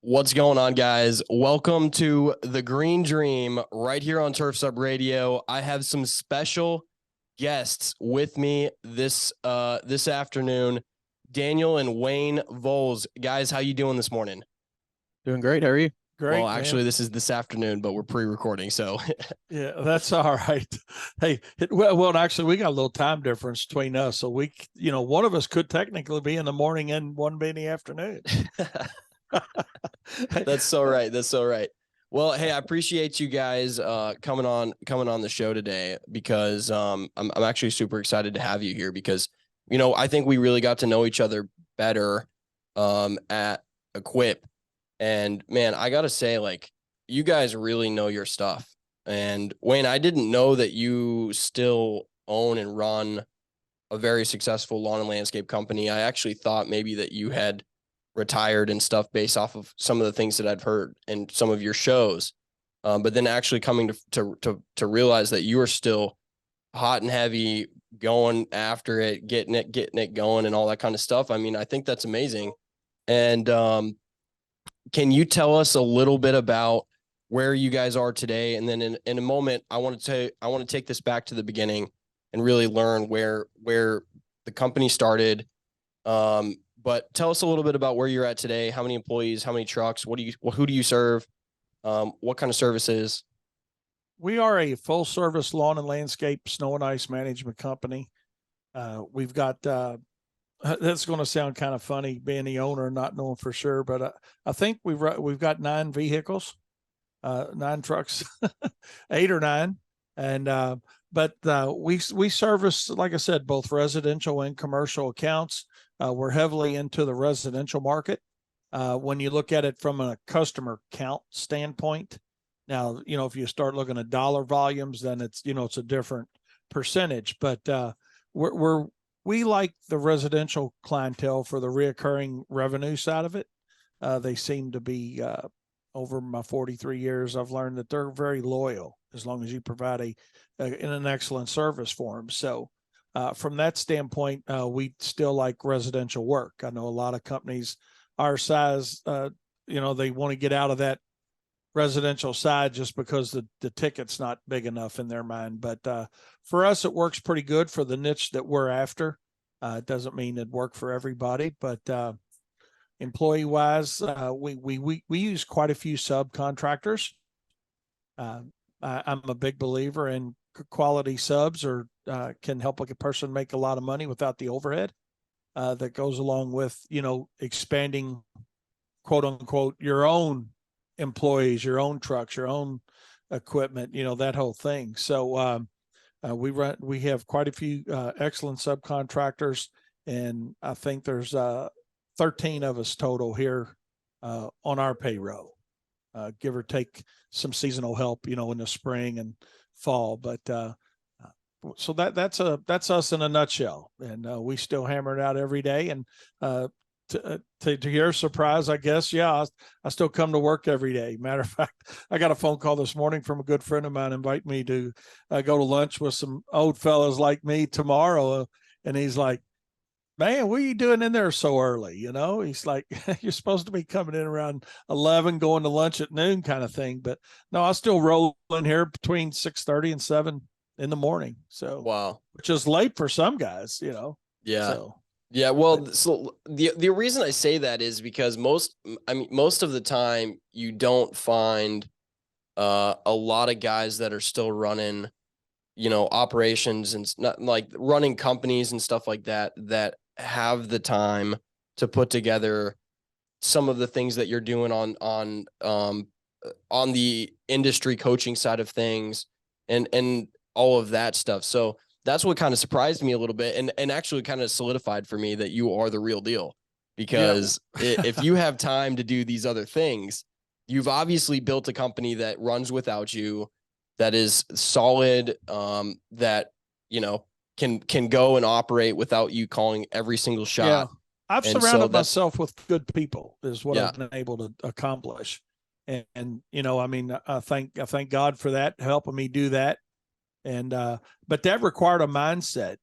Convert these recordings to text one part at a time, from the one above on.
What's going on, guys? Welcome to the Green Dream right here on Turf Sub Radio. I have some special guests with me this afternoon. Daniel and Wayne Volz. Guys, how you doing this morning? Doing great. How are you? Great. Well, actually, man. This is this afternoon, but we're pre-recording, so Yeah, that's all right. Hey, well, actually, we got a little time difference between us, so one of us could technically be in the morning and one be in the afternoon. That's so right. That's so right. Well, hey, I appreciate you guys coming on the show today because I'm actually super excited to have you here because I think we really got to know each other better at Equip. And man, I gotta say, like, you guys really know your stuff. And Wayne, I didn't know that you still own and run a very successful lawn and landscape company. I actually thought maybe that you had retired and stuff based off of some of the things that I've heard in some of your shows. But then actually coming to realize that you are still hot and heavy, going after it, getting it going and all that kind of stuff. I mean, I think that's amazing. And can you tell us a little bit about where you guys are today? And then in a moment, I want to take this back to the beginning and really learn where the company started. But tell us a little bit about where you're at today. How many employees? How many trucks? Who do you serve? What kind of services? We are a full service lawn and landscape snow and ice management company. We've got that's going to sound kind of funny being the owner and not knowing for sure, but I think we've got 9 vehicles, 9 trucks, 8 or 9, and but we service, like I said, both residential and commercial accounts. We're heavily into the residential market. When you look at it from a customer count standpoint, now, if you start looking at dollar volumes, then it's a different percentage, but we like the residential clientele for the reoccurring revenue side of it. They seem to be, over my 43 years, I've learned that they're very loyal as long as you provide an excellent service for them. So from that standpoint, we still like residential work. I know a lot of companies our size, they want to get out of that residential side just because the ticket's not big enough in their mind. But for us, it works pretty good for the niche that we're after. It doesn't mean it'd work for everybody, but employee wise, we use quite a few subcontractors. I'm a big believer in quality subs, or can help a person make a lot of money without the overhead that goes along with expanding, quote unquote, your own employees, your own trucks, your own equipment, that whole thing. So we have quite a few excellent subcontractors, and I think there's 13 of us total here on our payroll, give or take some seasonal help, in the spring and fall. But so that's us in a nutshell, and we still hammer it out every day. And to your surprise, I guess, yeah, I still come to work every day. Matter of fact, I got a phone call this morning from a good friend of mine, invite me to go to lunch with some old fellas like me tomorrow. And he's like, man, what are you doing in there so early? He's like, you're supposed to be coming in around 11, going to lunch at noon kind of thing. But no, I still roll in here between 6:30 and 7 in the morning. So, Wow. Which is late for some guys, Yeah. So. Yeah, well, so the reason I say that is because most of the time you don't find a lot of guys that are still running, operations and not like running companies and stuff like that have the time to put together some of the things that you're doing on the industry coaching side of things and all of that stuff. So that's what kind of surprised me a little bit and actually kind of solidified for me that you are the real deal, because if you have time to do these other things, you've obviously built a company that runs without you, that is solid, that, can go and operate without you calling every single shot. Yeah. I've surrounded myself with good people is what I've been able to accomplish. And I thank God for that, helping me do that. And, but that required a mindset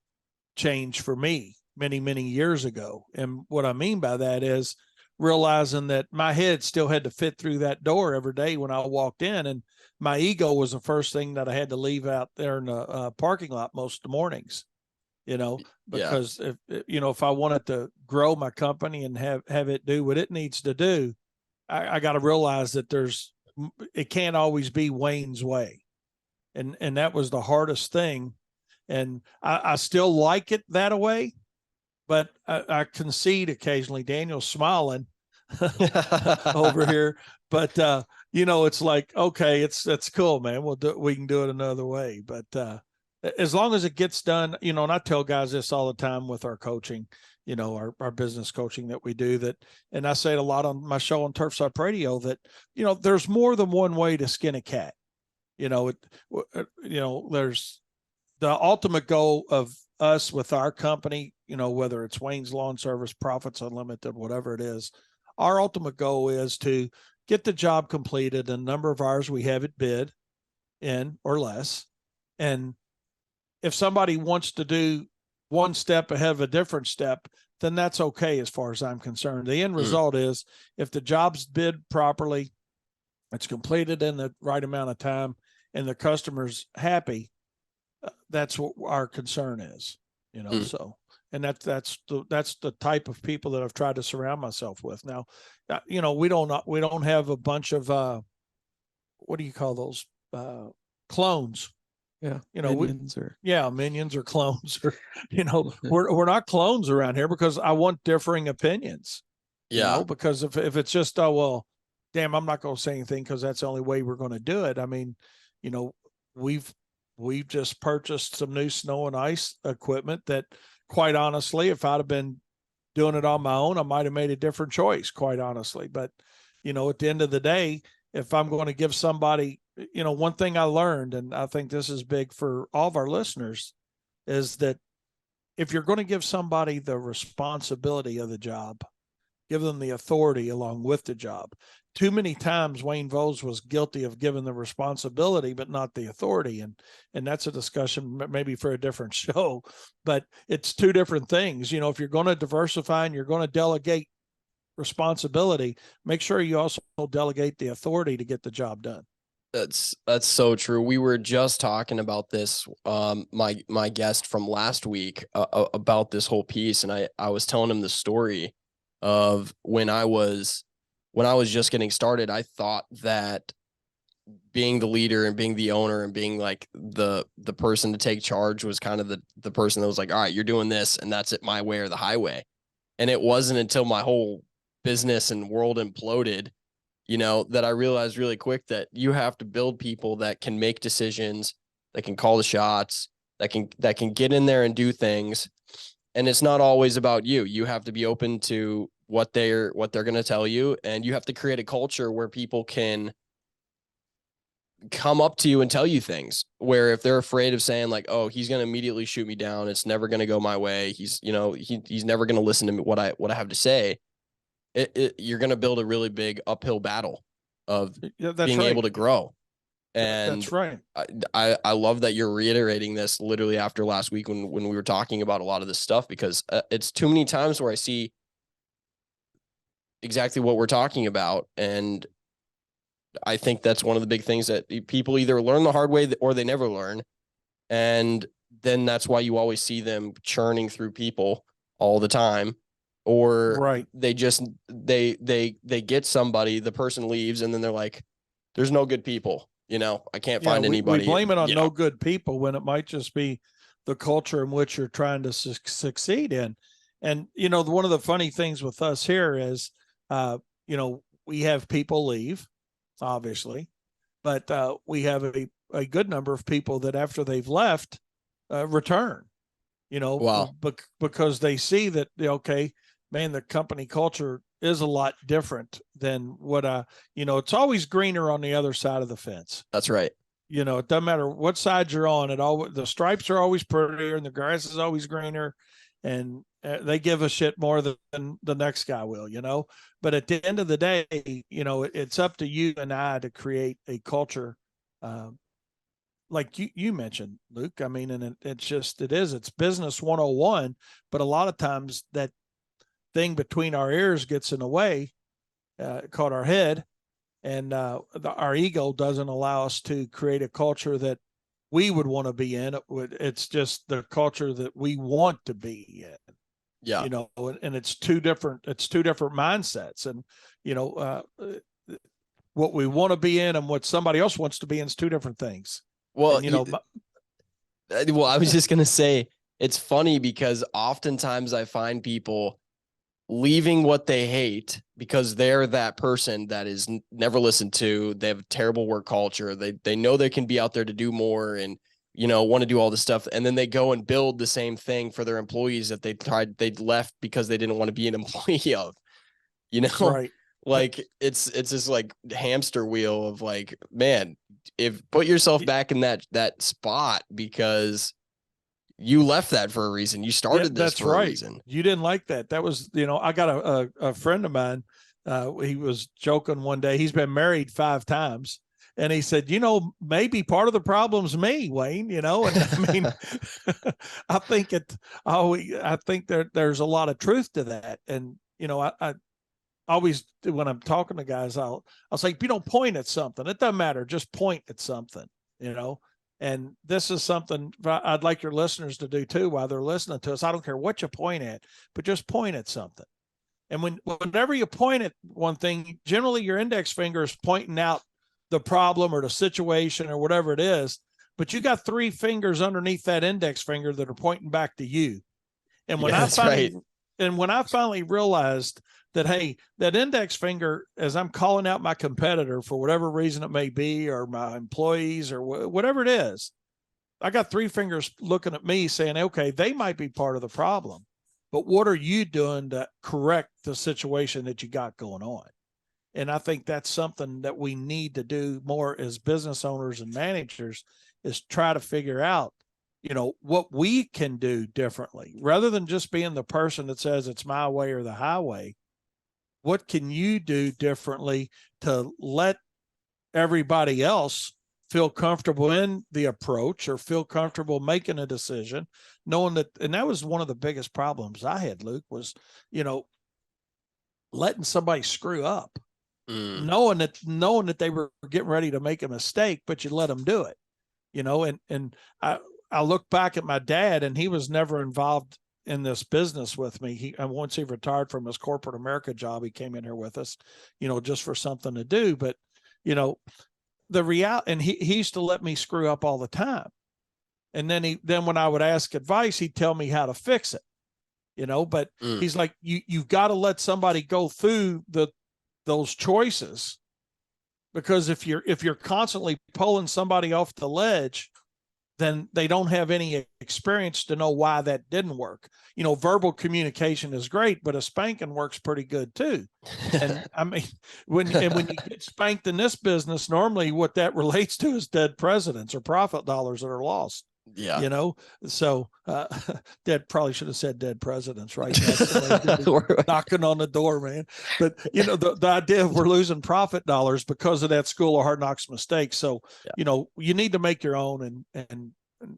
change for me many, many years ago. And what I mean by that is realizing that my head still had to fit through that door every day when I walked in. And my ego was the first thing that I had to leave out there in the parking lot most of the mornings, because if I wanted to grow my company and have it do what it needs to do, I got to realize that it can't always be Wayne's way. And that was the hardest thing. And I still like it that way, but I concede occasionally. Daniel's smiling over here, but it's like, okay, that's cool, man. We can do it another way. But as long as it gets done, and I tell guys this all the time with our coaching, our business coaching that we do, and I say it a lot on my show on Turfside Radio, that, there's more than one way to skin a cat. There's the ultimate goal of us with our company, whether it's Wayne's Lawn Service, Profits Unlimited, whatever it is, our ultimate goal is to get the job completed in a number of hours we have it bid in or less. And if somebody wants to do one step ahead of a different step, then that's okay as far as I'm concerned. The end result is, if the job's bid properly, it's completed in the right amount of time, and the customer's happy, that's what our concern is, so, and that's the type of people that I've tried to surround myself with. Now, we don't have a bunch of, what do you call those, clones? Yeah. Minions or clones, or, we're not clones around here, because I want differing opinions, because if it's just, oh, well, damn, I'm not going to say anything because that's the only way we're going to do it. I mean, we've just purchased some new snow and ice equipment that, quite honestly, if I'd have been doing it on my own, I might have made a different choice, quite honestly. But, at the end of the day, if I'm going to give somebody, one thing I learned, and I think this is big for all of our listeners, is that if you're going to give somebody the responsibility of the job, give them the authority along with the job. Too many times Wayne Volz was guilty of giving the responsibility, but not the authority. And that's a discussion maybe for a different show, but it's two different things. If you're going to diversify and you're going to delegate responsibility, make sure you also delegate the authority to get the job done. That's so true. We were just talking about this, my guest from last week, about this whole piece. And I was telling him the story of when I was just getting started. I thought that being the leader and being the owner and being like the person to take charge was kind of the person that was like, all right, you're doing this and that's it, my way or the highway. And it wasn't until my whole business and world imploded, that I realized really quick that you have to build people that can make decisions, that can call the shots, that can get in there and do things. And it's not always about you. You have to be open to what they're going to tell you. And you have to create a culture where people can come up to you and tell you things, where if they're afraid of saying like, oh, he's going to immediately shoot me down, it's never going to go my way, he's never going to listen to me, what I have to say, you're going to build a really big uphill battle of being able to grow. And that's right. I love that you're reiterating this literally after last week when we were talking about a lot of this stuff, because it's too many times where I see exactly what we're talking about. And I think that's one of the big things that people either learn the hard way or they never learn. And then that's why you always see them churning through people all the time, or they just, they get somebody, the person leaves, and then they're like, there's no good people. I can't find anybody. We blame it on no good people when it might just be the culture in which you're trying to succeed in. And, one of the funny things with us here is, we have people leave, obviously, but we have a good number of people that after they've left, return, Wow. Because they see that, okay, man, the company culture is a lot different than what it's always greener on the other side of the fence. That's right. It doesn't matter what side you're on. The stripes are always prettier and the grass is always greener, and they give a shit more than the next guy will, but at the end of the day, it's up to you and I to create a culture, like you mentioned, Luke. I mean, and it's business 101, but a lot of times that thing between our ears gets in the way, called our head, and our ego doesn't allow us to create a culture that we would want to be in. It's just the culture that we want to be in. Yeah. You know, and it's two different mindsets. And, you know, what we want to be in and what somebody else wants to be in is two different things. Well, and, you know, well, I was just going to say, it's funny because oftentimes I find people leaving what they hate because they're that person that is never listened to. They have a terrible work culture. They know they can be out there to do more and, you know, want to do all this stuff. And then they go and build the same thing for their employees that they left because they didn't want to be an employee of, you know, right. Like it's this like hamster wheel of like, man, if put yourself back in that spot because you left that for a reason. You started this for a reason. You didn't like that. That was, you know, I got a friend of mine. He was joking one day. He's been married 5 times. And he said, you know, maybe part of the problem's me, Wayne, you know, and I mean, I think there's a lot of truth to that. And, you know, I always, when I'm talking to guys, I'll say, you know, point at something. It doesn't matter. Just point at something, you know. And this is something I'd like your listeners to do too while they're listening to us. I don't care what you point at, but just point at something. And whenever you point at one thing, generally your index finger is pointing out the problem or the situation or whatever it is, but you got 3 fingers underneath that index finger that are pointing back to you. And when when I finally realized that, hey, that index finger, as I'm calling out my competitor for whatever reason it may be, or my employees or whatever it is, I got 3 fingers looking at me saying, okay, they might be part of the problem, but what are you doing to correct the situation that you got going on? And I think that's something that we need to do more as business owners and managers, is try to figure out, you know, what we can do differently rather than just being the person that says it's my way or the highway. What can you do differently to let everybody else feel comfortable in the approach or feel comfortable making a decision, knowing that, and that was one of the biggest problems I had, Luke, was, you know, letting somebody screw up, knowing that they were getting ready to make a mistake, but you let them do it, you know. And I look back at my dad, and he was never involved in this business with me. Once he retired from his corporate America job, he came in here with us, you know, just for something to do. But, you know, the reality, and he used to let me screw up all the time. And then when I would ask advice, he'd tell me how to fix it, you know. But he's like, you've got to let somebody go through those choices, because if you're constantly pulling somebody off the ledge, then they don't have any experience to know why that didn't work. You know, verbal communication is great, but a spanking works pretty good too. And I mean, when you get spanked in this business, normally what that relates to is dead presidents or profit dollars that are lost. Yeah. You know, so Dad probably should have said dead presidents, right? Knocking on the door, man. But, you know, the idea of we're losing profit dollars because of that School of Hard Knocks mistake. So, you know, you need to make your own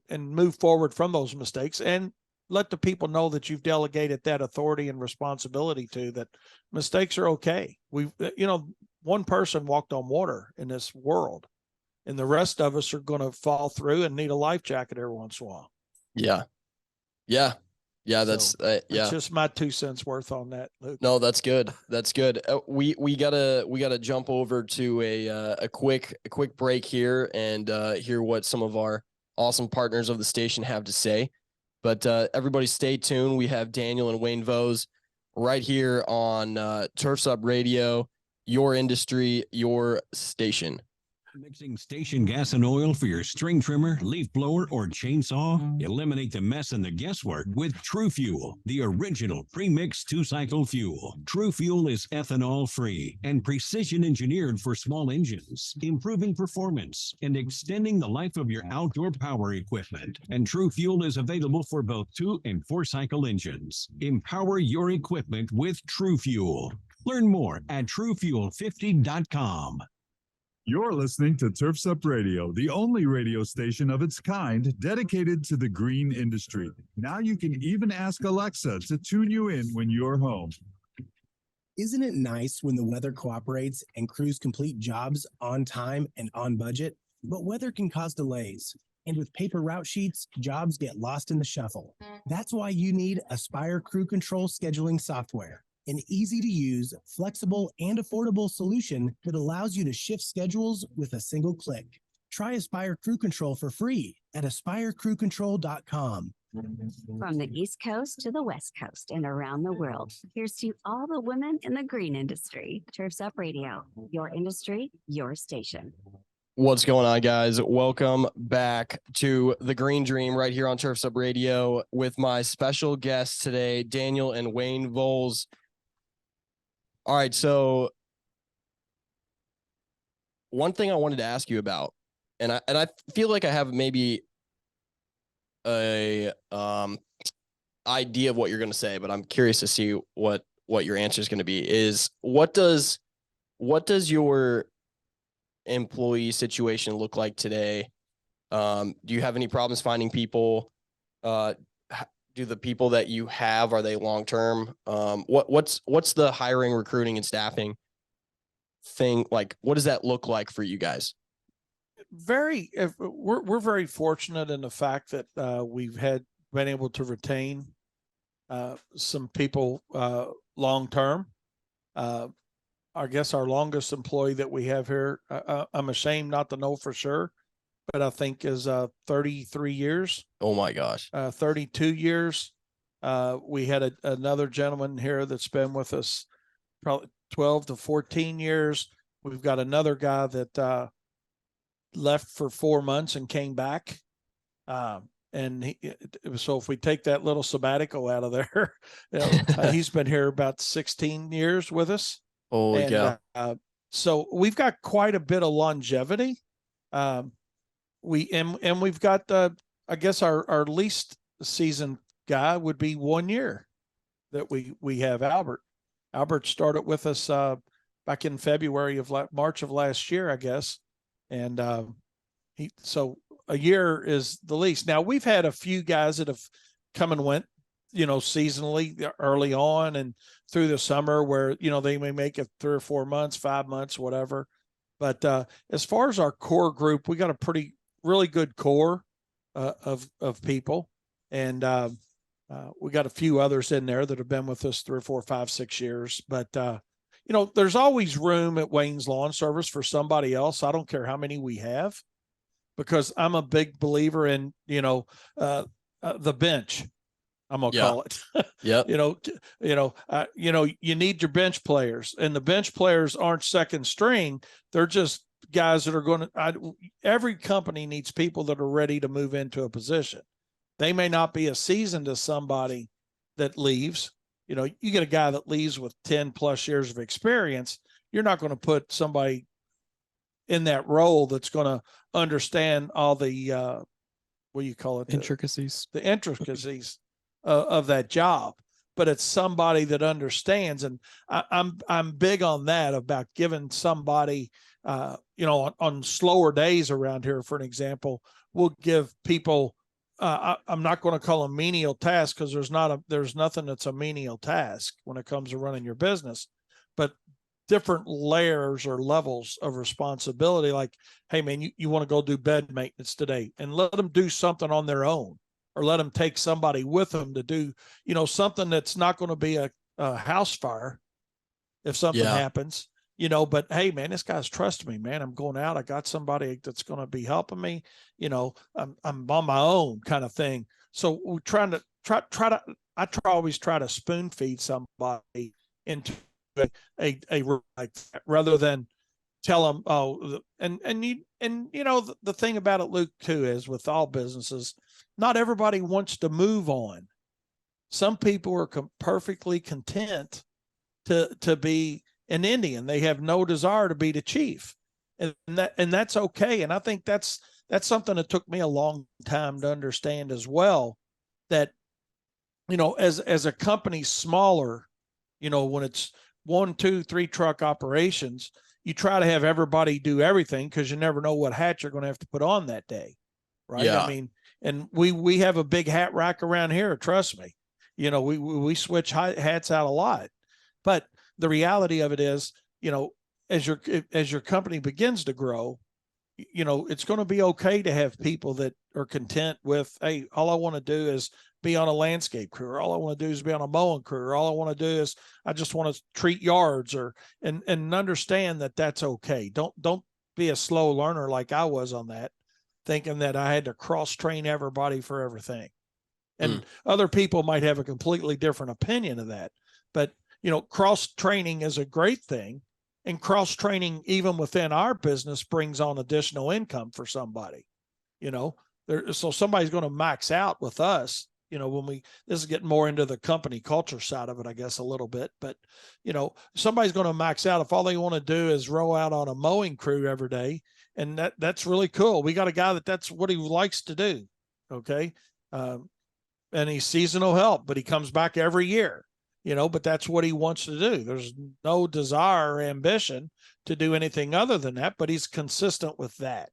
and move forward from those mistakes, and let the people know that you've delegated that authority and responsibility to, that mistakes are okay. You know, one person walked on water in this world, and the rest of us are going to fall through and need a life jacket every once in a while. Yeah. Yeah. Yeah. That's just my 2 cents worth on that, Luke. No, that's good. That's good. We gotta jump over to a quick break here and hear what some of our awesome partners of the station have to say. But everybody stay tuned. We have Daniel and Wayne Volz right here on Turfs Up Radio, your industry, your station. Mixing station gas and oil for your string trimmer, leaf blower, or chainsaw? Eliminate the mess and the guesswork with True Fuel, the original pre-mixed 2-cycle fuel. True Fuel is ethanol-free and precision-engineered for small engines, improving performance and extending the life of your outdoor power equipment. And True Fuel is available for both 2- and 4-cycle engines. Empower your equipment with True Fuel. Learn more at TrueFuel50.com. You're listening to Turfs Up Radio, the only radio station of its kind dedicated to the green industry. Now you can even ask Alexa to tune you in when you're home. Isn't it nice when the weather cooperates and crews complete jobs on time and on budget? But weather can cause delays. And with paper route sheets, jobs get lost in the shuffle. That's why you need Aspire Crew Control scheduling software, an easy-to-use, flexible, and affordable solution that allows you to shift schedules with a single click. Try Aspire Crew Control for free at aspirecrewcontrol.com. From the East Coast to the West Coast and around the world, here's to all the women in the green industry. Turfs Up Radio, your industry, your station. What's going on, guys? Welcome back to the Green Dream right here on Turfs Up Radio with my special guests today, Daniel and Wayne Volz. All right, so one thing I wanted to ask you about, and I feel like I have maybe a idea of what you're going to say, but I'm curious to see what your answer is going to be. Is what does your employee situation look like today? Do you have any problems finding people? Do the people that you have, are they long term? What's the hiring, recruiting, and staffing thing like? What does that look like for you guys? We're very fortunate in the fact that we've been able to retain some people long term. I guess our longest employee that we have here, I'm ashamed not to know for sure, but I think is 33 years. Oh my gosh. 32 years. We had another gentleman here that's been with us probably 12 to 14 years. We've got another guy that left for 4 months and came back. So if we take that little sabbatical out of there, he's been here about 16 years with us. Holy cow. So we've got quite a bit of longevity. We've got, I guess our least seasoned guy would be 1 year that we have Albert. Albert started with us back in March of last year, I guess. And so a year is the least. Now we've had a few guys that have come and went, seasonally early on and through the summer where, they may make it 3 or 4 months, 5 months, whatever. But as far as our core group, we got a really good core of people. And we got a few others in there that have been with us 3 or 4, 5, 6 years. But, there's always room at Wayne's Lawn Service for somebody else. I don't care how many we have, because I'm a big believer in, the bench. I'm gonna call it. Yep. You need your bench players, and the bench players aren't second string. They're just guys that are going to. Every company needs people that are ready to move into a position. They may not be as seasoned as somebody that leaves. You get a guy that leaves with 10 plus years of experience. You're not going to put somebody in that role that's going to understand all the what do you call it? Intricacies. The intricacies of that job. But it's somebody that understands, and I'm big on that, about giving somebody, on slower days around here, for an example, we'll give people. I'm not going to call them menial tasks, because there's nothing that's a menial task when it comes to running your business, but different layers or levels of responsibility. Like, hey man, you want to go do bed maintenance today, and let them do something on their own, or let them take somebody with them to do, something that's not going to be a house fire if something happens, but hey man, this guy's trusting me, man. I'm going out. I got somebody that's going to be helping me, I'm on my own kind of thing. So we're trying to always try to spoon feed somebody into rather than tell them, the thing about it, Luke, too, is with all businesses, not everybody wants to move on. Some people are perfectly content to be an Indian. They have no desire to be the chief, and that's okay. And I think that's something that took me a long time to understand as well, that, as a company smaller, when it's 1, 2, 3 truck operations, you try to have everybody do everything because you never know what hat you're going to have to put on that day. Right. Yeah. I mean, and we have a big hat rack around here. Trust me, we switch hats out a lot, but the reality of it is, as your company begins to grow, it's going to be okay to have people that are content with, hey, all I want to do is be on a landscape crew, or all I want to do is be on a mowing crew, or all I want to do is I just want to treat yards, and understand that that's okay. Don't be a slow learner like I was on that, thinking that I had to cross train everybody for everything. And other people might have a completely different opinion of that, but cross training is a great thing. And cross training, even within our business, brings on additional income for somebody, so somebody's going to max out with us, this is getting more into the company culture side of it, I guess, a little bit, but somebody's going to max out if all they want to do is row out on a mowing crew every day. And that's really cool. We got a guy that's what he likes to do. Okay. And he's seasonal help, but he comes back every year. But that's what he wants to do. There's no desire or ambition to do anything other than that, but he's consistent with that.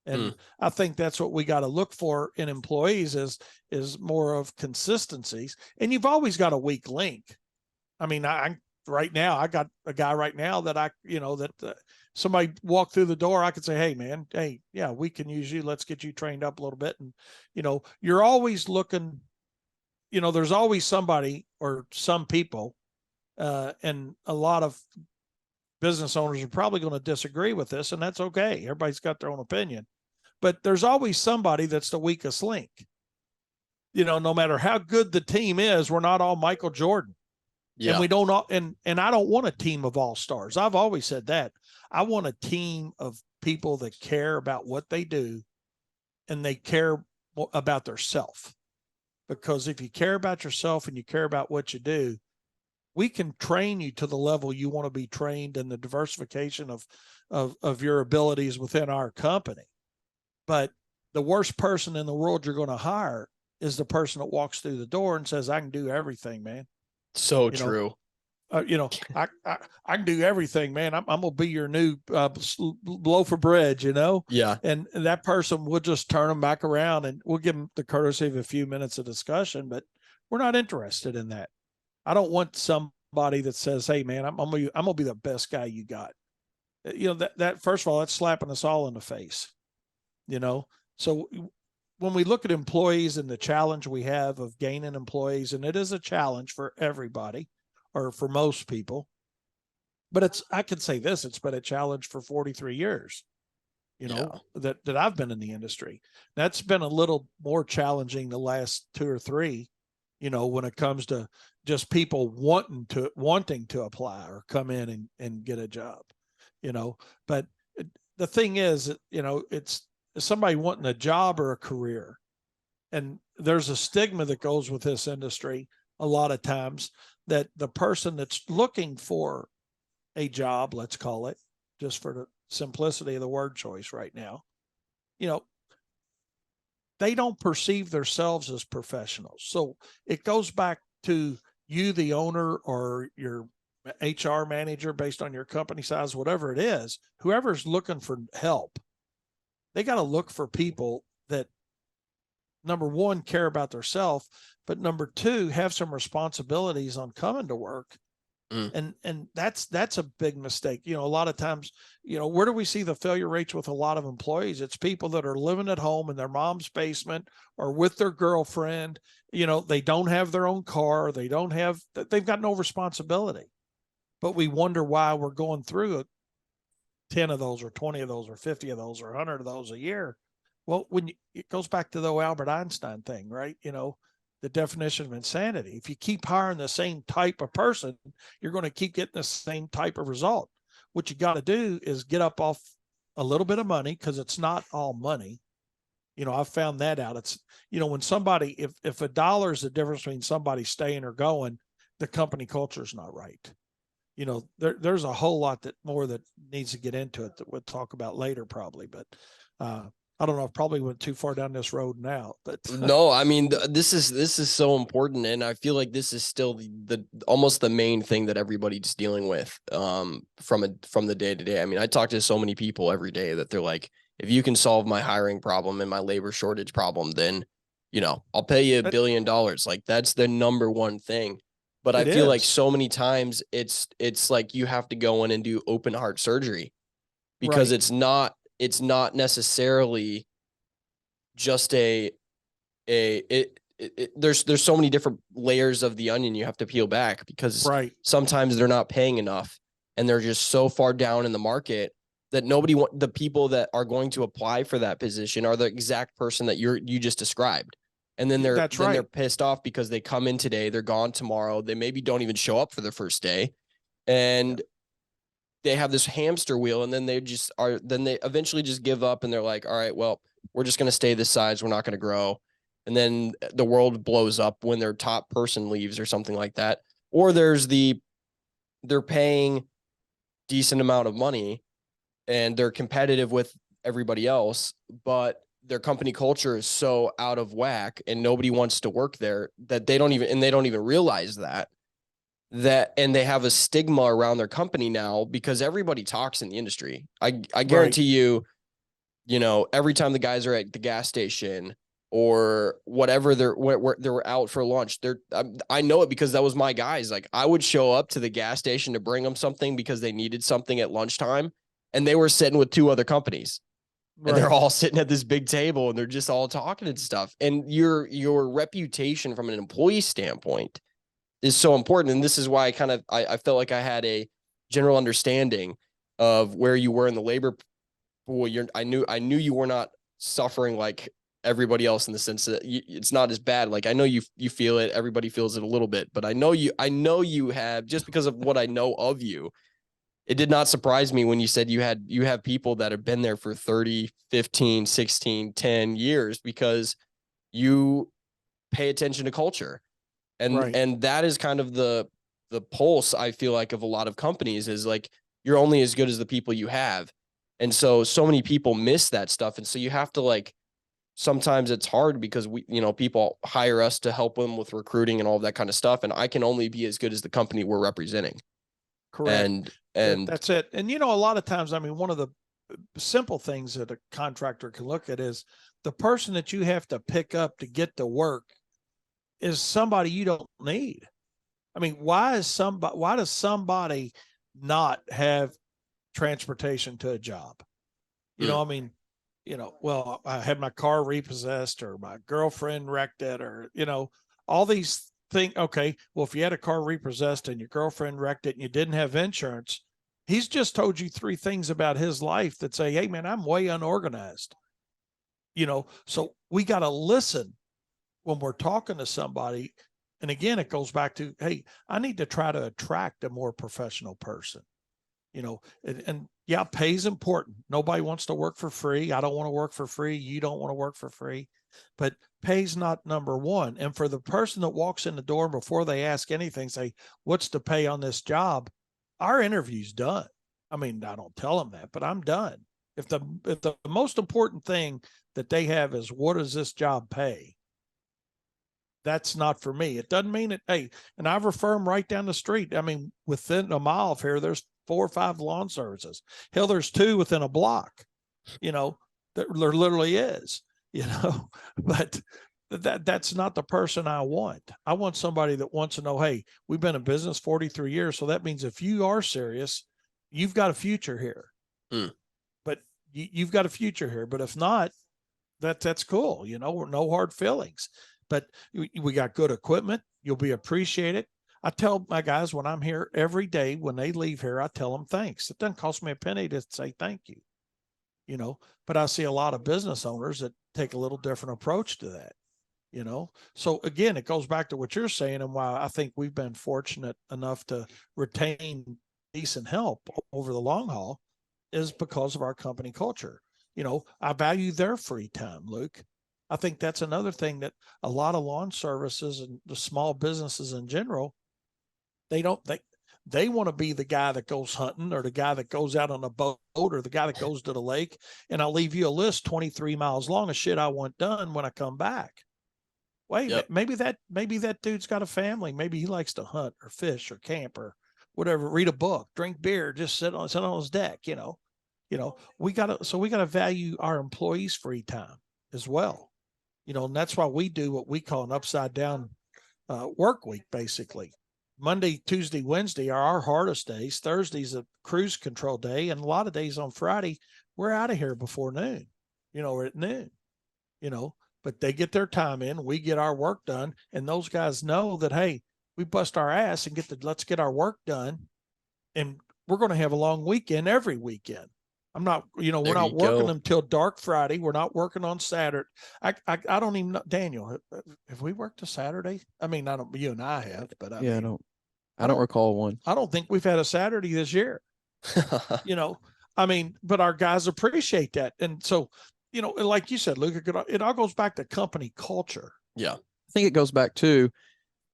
And I think that's what we got to look for in employees is more of consistencies. And you've always got a weak link. I mean, I got a guy right now that somebody walked through the door, I could say, hey man, hey, yeah, we can use you. Let's get you trained up a little bit. And, you're always looking, there's always somebody or some people, and a lot of business owners are probably going to disagree with this, and that's okay. Everybody's got their own opinion, but there's always somebody that's the weakest link. No matter how good the team is, we're not all Michael Jordan. Yeah. And we don't all, and I don't want a team of all stars. I've always said that. I want a team of people that care about what they do and they care about their self. Because if you care about yourself and you care about what you do, we can train you to the level you want to be trained and the diversification of your abilities within our company. But the worst person in the world you're going to hire is the person that walks through the door and says, I can do everything, man. So true. I can do everything, man. I'm going to be your new loaf of bread, Yeah. And that person will just turn them back around, and we'll give them the courtesy of a few minutes of discussion, but we're not interested in that. I don't want somebody that says, hey man, I'm going to be the best guy you got. That first of all, that's slapping us all in the face, So when we look at employees and the challenge we have of gaining employees, and it is a challenge for everybody, or for most people, but I can say this, it's been a challenge for 43 years, that I've been in the industry. That's been a little more challenging the last 2 or 3, when it comes to just people wanting to apply or come in and get a job, but the thing is, it's somebody wanting a job or a career. And there's a stigma that goes with this industry a lot of times, that the person that's looking for a job, let's call it, just for the simplicity of the word choice right now, they don't perceive themselves as professionals. So it goes back to you, the owner, or your HR manager, based on your company size, whatever it is, whoever's looking for help, they got to look for people that, number one, care about themselves, but number two, have some responsibilities on coming to work. And that's a big mistake. A lot of times, where do we see the failure rates with a lot of employees? It's people that are living at home in their mom's basement or with their girlfriend. They don't have their own car. They've got no responsibility, but we wonder why we're going through 10 of those or 20 of those or 50 of those or 100 of those a year. Well, it goes back to the Albert Einstein thing, right? The definition of insanity. If you keep hiring the same type of person, you're going to keep getting the same type of result. What you got to do is get up off a little bit of money, because it's not all money. I've found that out. It's, when somebody, if $1 is the difference between somebody staying or going, the company culture is not right. There's a whole lot more that needs to get into it that we'll talk about later probably. But I don't know. I probably went too far down this road now, but No, I mean, this is so important. And I feel like this is still the almost the main thing that everybody's dealing with from the day to day. I mean, I talk to so many people every day that they're like, if you can solve my hiring problem and my labor shortage problem, then, I'll pay you $1 billion. Like that's the number one thing. But I feel like so many times it's like you have to go in and do open heart surgery because Right. it's not necessarily just there's so many different layers of the onion you have to peel back because sometimes they're not paying enough and they're just so far down in the market that the people that are going to apply for that position are the exact person that you just described. And then they're pissed off because they come in today, they're gone tomorrow. They maybe don't even show up for the first day. And they have this hamster wheel, and then they eventually just give up and they're like, all right, well, we're just going to stay this size. We're not going to grow. And then the world blows up when their top person leaves or something like that. Or they're paying decent amount of money and they're competitive with everybody else, but their company culture is so out of whack and nobody wants to work there that they don't even realize that, and they have a stigma around their company now because everybody talks in the industry. I guarantee you, every time the guys are at the gas station or whatever, they're out for lunch. I know it because that was my guys. Like I would show up to the gas station to bring them something because they needed something at lunchtime, and they were sitting with 2 other companies, and they're all sitting at this big table and they're just all talking and stuff. And your reputation from an employee standpoint is so important. And this is why I felt like I had a general understanding of where you were in the labor pool. I knew you were not suffering like everybody else in the sense that it's not as bad. Like I know you feel it. Everybody feels it a little bit, but I know you have, just because of what I know of you. It did not surprise me when you said you have people that have been there for 30, 15, 16, 10 years because you pay attention to culture. And that is kind of the pulse, I feel like, of a lot of companies is like, you're only as good as the people you have. And so many people miss that stuff. And so you have to sometimes it's hard because people hire us to help them with recruiting and all of that kind of stuff. And I can only be as good as the company we're representing. Correct. And that's it. And, a lot of times, I mean, one of the simple things that a contractor can look at is the person that you have to pick up to get to work is somebody you don't need. I mean, why does somebody not have transportation to a job? I mean, well, I had my car repossessed or my girlfriend wrecked it or, all these things. Okay. Well, if you had a car repossessed and your girlfriend wrecked it and you didn't have insurance, he's just told you 3 things about his life that say, hey man, I'm way unorganized. So we got to listen when we're talking to somebody. And again, it goes back to, hey, I need to try to attract a more professional person, and yeah, pay is important. Nobody wants to work for free. I don't want to work for free. You don't want to work for free, but pay's not number one. And for the person that walks in the door before they ask anything, say, what's the pay on this job? Our interview's done. I mean, I don't tell them that, but I'm done. If the most important thing that they have is what does this job pay? That's not for me. It doesn't mean it. Hey, and I refer them right down the street. I mean, within a mile of here, there's 4 or 5 lawn services. Hell, there's 2 within a block, there literally is, but that's not the person I want. I want somebody that wants to know, hey, we've been in business 43 years. So that means if you are serious, you've got a future here, but you've got a future here. But if not, that's cool. No hard feelings. But we got good equipment. You'll be appreciated. I tell my guys when I'm here every day, when they leave here, I tell them thanks. It doesn't cost me a penny to say thank you, but I see a lot of business owners that take a little different approach to that, So again, it goes back to what you're saying and why I think we've been fortunate enough to retain decent help over the long haul is because of our company culture. I value their free time, Luke. I think that's another thing that a lot of lawn services and the small businesses in general, They want to be the guy that goes hunting or the guy that goes out on a boat or the guy that goes to the lake. And I'll leave you a list 23 miles long of shit I want done when I come back. Wait, Yep. maybe that dude's got a family. Maybe he likes to hunt or fish or camp or whatever, read a book, drink beer, just sit on his deck, we gotta value our employees' free time as well, and that's why we do what we call an upside down work week. Basically, Monday, Tuesday, Wednesday are our hardest days. Thursday's a cruise control day, and a lot of days on Friday we're out of here before noon. We're at noon. But they get their time in, we get our work done, and those guys know that, hey, we bust our ass and let's get our work done, and we're going to have a long weekend every weekend. I'm not, we're not working them till dark Friday. We're not working on Saturday. I don't even know, Daniel, have we worked a Saturday? I mean, you and I have, but I don't recall one. I don't think we've had a Saturday this year. But our guys appreciate that. And so, like you said, Luke, it all goes back to company culture. Yeah. I think it goes back to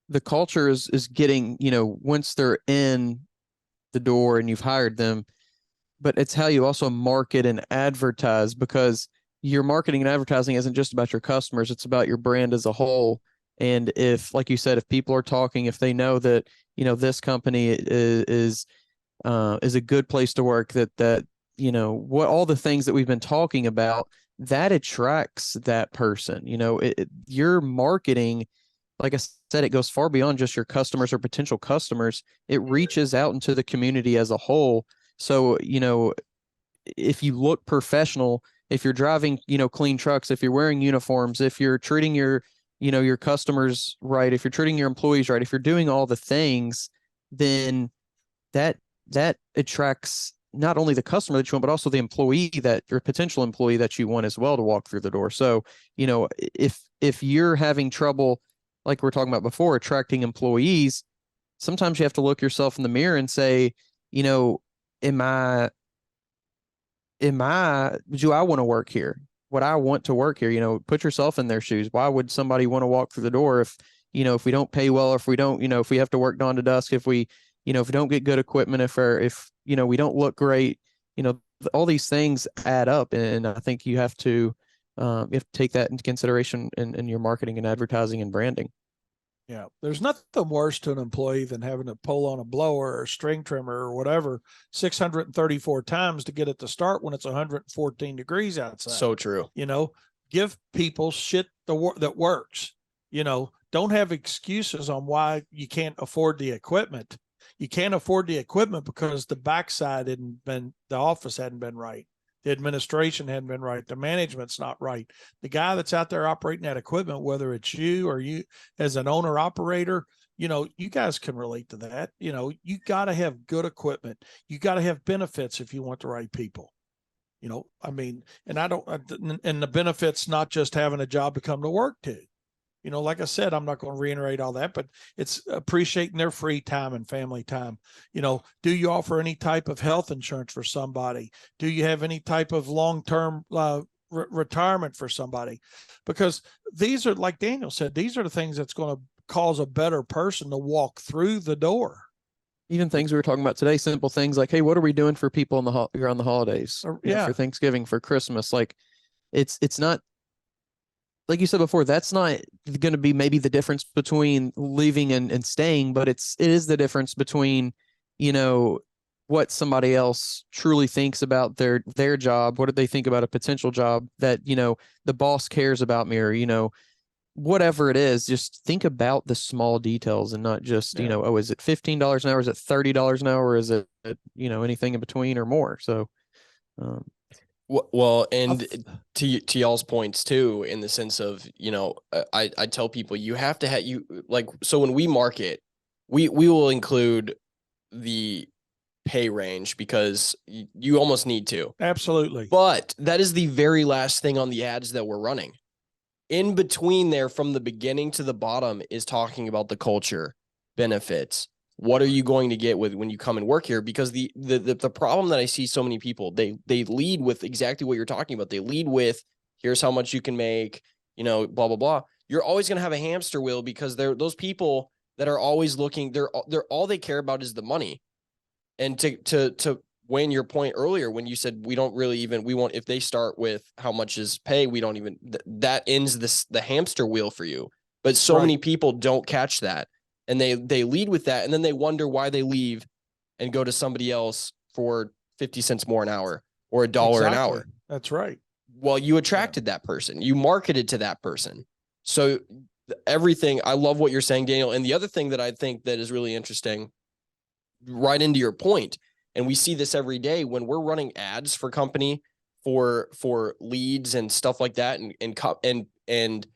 the culture is getting, once they're in the door and you've hired them, but it's how you also market and advertise, because your marketing and advertising isn't just about your customers. It's about your brand as a whole. And if, like you said, if people are talking, if they know that, this company is a good place to work, that what all the things that we've been talking about, that attracts that person. Your marketing, like I said, it goes far beyond just your customers or potential customers. It reaches out into the community as a whole. So, if you look professional, if you're driving, clean trucks, if you're wearing uniforms, if you're treating your customers right, if you're treating your employees right, if you're doing all the things, then that attracts not only the customer that you want, but also the employee, that your potential employee that you want as well to walk through the door. So, if you're having trouble, like we're talking about before, attracting employees, sometimes you have to look yourself in the mirror and say, do I want to work here? Would I want to work here? Put yourself in their shoes. Why would somebody want to walk through the door if we don't pay well, if we don't, if we have to work dawn to dusk, if we don't get good equipment, if we don't look great, all these things add up. And I think you have to take that into consideration in your marketing and advertising and branding. Yeah. There's nothing worse to an employee than having to pull on a blower or string trimmer or whatever 634 times to get it to start when it's 114 degrees outside. So true. Give people shit that works. Don't have excuses on why you can't afford the equipment. You can't afford the equipment because the backside the office hadn't been right. The administration hadn't been right. The management's not right. The guy that's out there operating that equipment, whether it's you or you as an owner operator, you guys can relate to that. You got to have good equipment. You got to have benefits if you want the right people. And the benefits, not just having a job to come to work to. Like I said, I'm not going to reiterate all that, but it's appreciating their free time and family time. Do you offer any type of health insurance for somebody? Do you have any type of long-term retirement for somebody? Because these are, like Daniel said, these are the things that's going to cause a better person to walk through the door. Even things we were talking about today, simple things like, hey, what are we doing for people around the holidays? For Thanksgiving, for Christmas? Like, it's not, like you said before, that's not going to be maybe the difference between leaving and staying, but it is the difference between, what somebody else truly thinks about their job. What do they think about a potential job that, the boss cares about me, or, whatever it is. Just think about the small details and not just, is it $15 an hour? Is it $30 an hour? Or is it, anything in between or more? So, well, and to y'all's points too, in the sense of, I tell people you have to have so when we market, we will include the pay range because you almost need to. Absolutely. But that is the very last thing on the ads that we're running. In between there, from the beginning to the bottom, is talking about the culture, benefits. What are you going to get with when you come and work here? Because the problem that I see so many people, they lead with exactly what you're talking about. They lead with, here's how much you can make, blah, blah, blah. You're always going to have a hamster wheel because those people, that are always looking, they're all they care about is the money. And to Wayne, your point earlier, when you said we don't really even, we won't, if they start with how much is pay, we don't even, that ends the hamster wheel for you. But so many people don't catch that, and they lead with that, and then they wonder why they leave and go to somebody else for 50 cents more an hour or $1 an hour. That's right. Well, you attracted that person, you marketed to that person. So everything, I love what you're saying, Daniel. And the other thing that I think that is really interesting, right into your point, and we see this every day when we're running ads for company for leads and stuff like that, and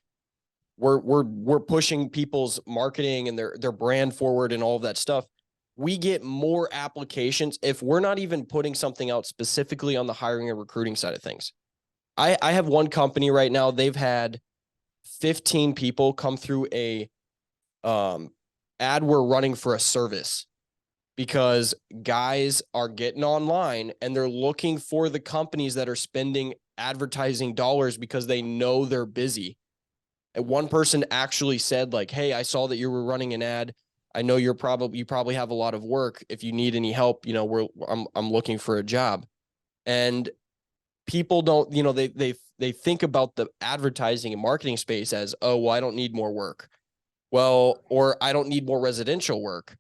we're pushing people's marketing and their brand forward and all of that stuff. We get more applications if we're not even putting something out specifically on the hiring and recruiting side of things. I have one company right now, they've had 15 people come through a ad we're running for a service, because guys are getting online and they're looking for the companies that are spending advertising dollars because they know they're busy. And one person actually said, like, hey, I saw that you were running an ad. I know you probably have a lot of work. If you need any help, I'm looking for a job. And people don't, they think about the advertising and marketing space as, oh, well, I don't need more work. Well, or I don't need more residential work.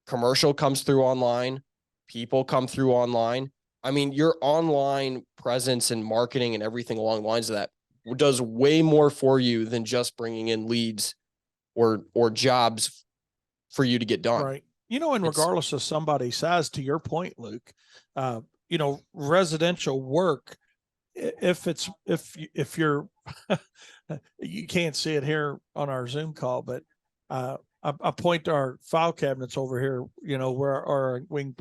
Commercial comes through online. People come through online. I mean, your online presence and marketing and everything along the lines of that does way more for you than just bringing in leads or jobs for you to get done. Right. And regardless of somebody's size, to your point, Luke, residential work, if you're, you can't see it here on our Zoom call, but I point to our file cabinets over here, where we can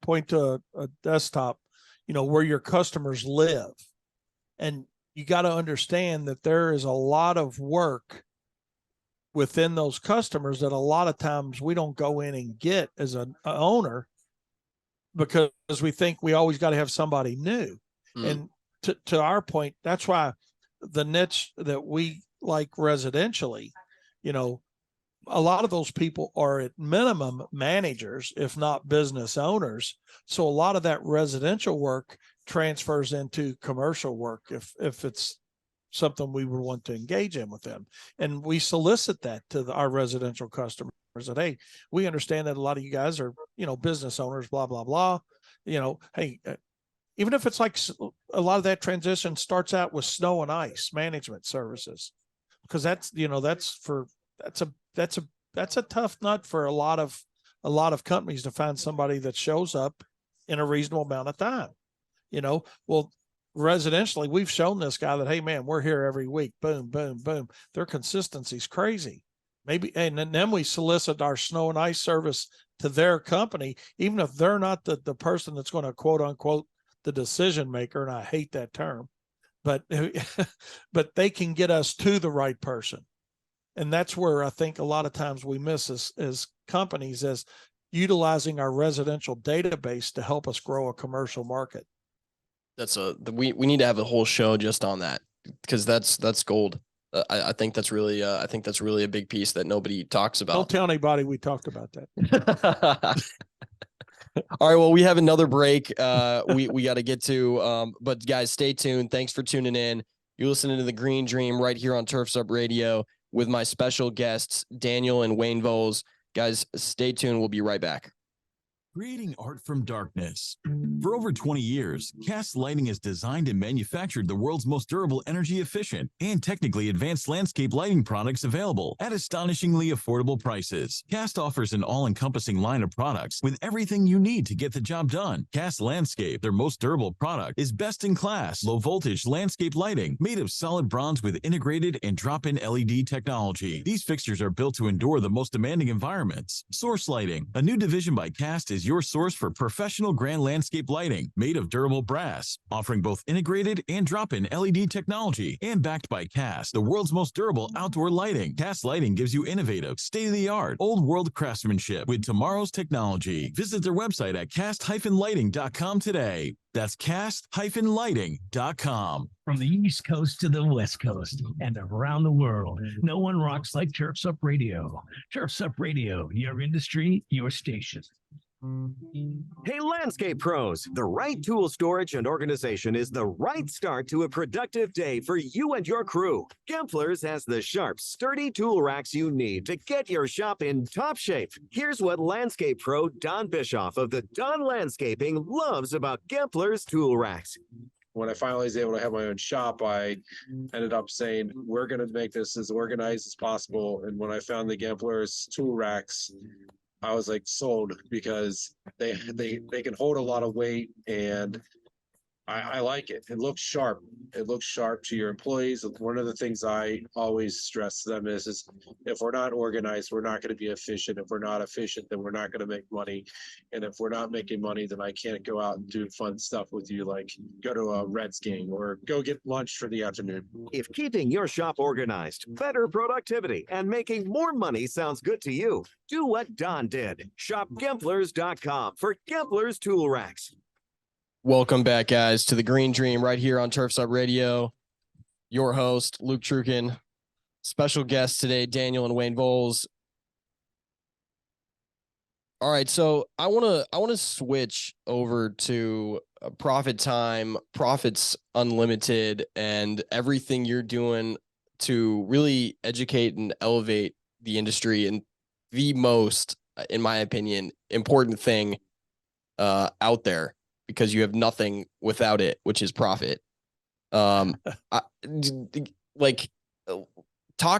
point to a desktop, where your customers live. And you got to understand that there is a lot of work within those customers that a lot of times we don't go in and get as an owner, because we think we always got to have somebody new. And to our point, that's why the niche that we like residentially, a lot of those people are at minimum managers, if not business owners. So a lot of that residential work transfers into commercial work if it's something we would want to engage in with them. And we solicit that to our residential customers that, hey, we understand that a lot of you guys are, business owners, blah, blah, blah. Hey, even if it's like a lot of that transition starts out with snow and ice management services, because that's a tough nut for a lot of companies to find somebody that shows up in a reasonable amount of time. Well, residentially, we've shown this guy that, hey man, we're here every week. Boom, boom, boom. Their consistency's crazy. Maybe, and then we solicit our snow and ice service to their company, even if they're not the person that's going to quote unquote the decision maker. And I hate that term, but they can get us to the right person. And that's where I think a lot of times we miss as companies, as utilizing our residential database to help us grow a commercial market. We need to have a whole show just on that, because that's gold. I think that's really a big piece that nobody talks about. Don't tell anybody we talked about that. All right. Well, we have another break. We got to get to, but guys, stay tuned. Thanks for tuning in. You're listening to The Green Dream right here on Turfs Up Radio with my special guests, Daniel and Wayne Volz. Guys, stay tuned. We'll be right back. Creating art from darkness. For over 20 years, Cast Lighting has designed and manufactured the world's most durable, energy efficient, and technically advanced landscape lighting products available at astonishingly affordable prices. Cast offers an all-encompassing line of products with everything you need to get the job done. Cast Landscape, their most durable product, is best-in-class, low-voltage landscape lighting made of solid bronze with integrated and drop-in LED technology. These fixtures are built to endure the most demanding environments. Source Lighting, a new division by Cast, is your source for professional grand landscape lighting made of durable brass, offering both integrated and drop-in LED technology, and backed by Cast, the world's most durable outdoor lighting. Cast Lighting gives you innovative, state-of-the-art, old-world craftsmanship with tomorrow's technology. Visit their website at cast-lighting.com today. That's cast-lighting.com. From the East Coast to the West Coast and around the world, no one rocks like Turfs Up Radio. Turfs Up Radio, your industry, your station. Hey, landscape pros, the right tool storage and organization is the right start to a productive day for you and your crew. Gemplers has the sharp, sturdy tool racks you need to get your shop in top shape. Here's what landscape pro Don Bischoff of the Don Landscaping loves about Gemplers tool racks. When I finally was able to have my own shop, I ended up saying, we're going to make this as organized as possible. And when I found the Gemplers tool racks, I was like sold, because they can hold a lot of weight, and I like it. It looks sharp. It looks sharp to your employees. One of the things I always stress to them is if we're not organized, we're not going to be efficient. If we're not efficient, then we're not going to make money. And if we're not making money, then I can't go out and do fun stuff with you, like go to a Reds game or go get lunch for the afternoon. If keeping your shop organized, better productivity, and making more money sounds good to you, do what Don did. Shop Gemplers.com for Gemplers tool racks. Welcome back, guys, to the Green Dream right here on Turfs Up Radio. Your host, Luke Trukin. Special guests today, Daniel and Wayne Volz. All right, so I want to switch over to Profit Time, Profits Unlimited, and everything you're doing to really educate and elevate the industry, and the most, in my opinion, important thing out there, because you have nothing without it, which is profit. Talk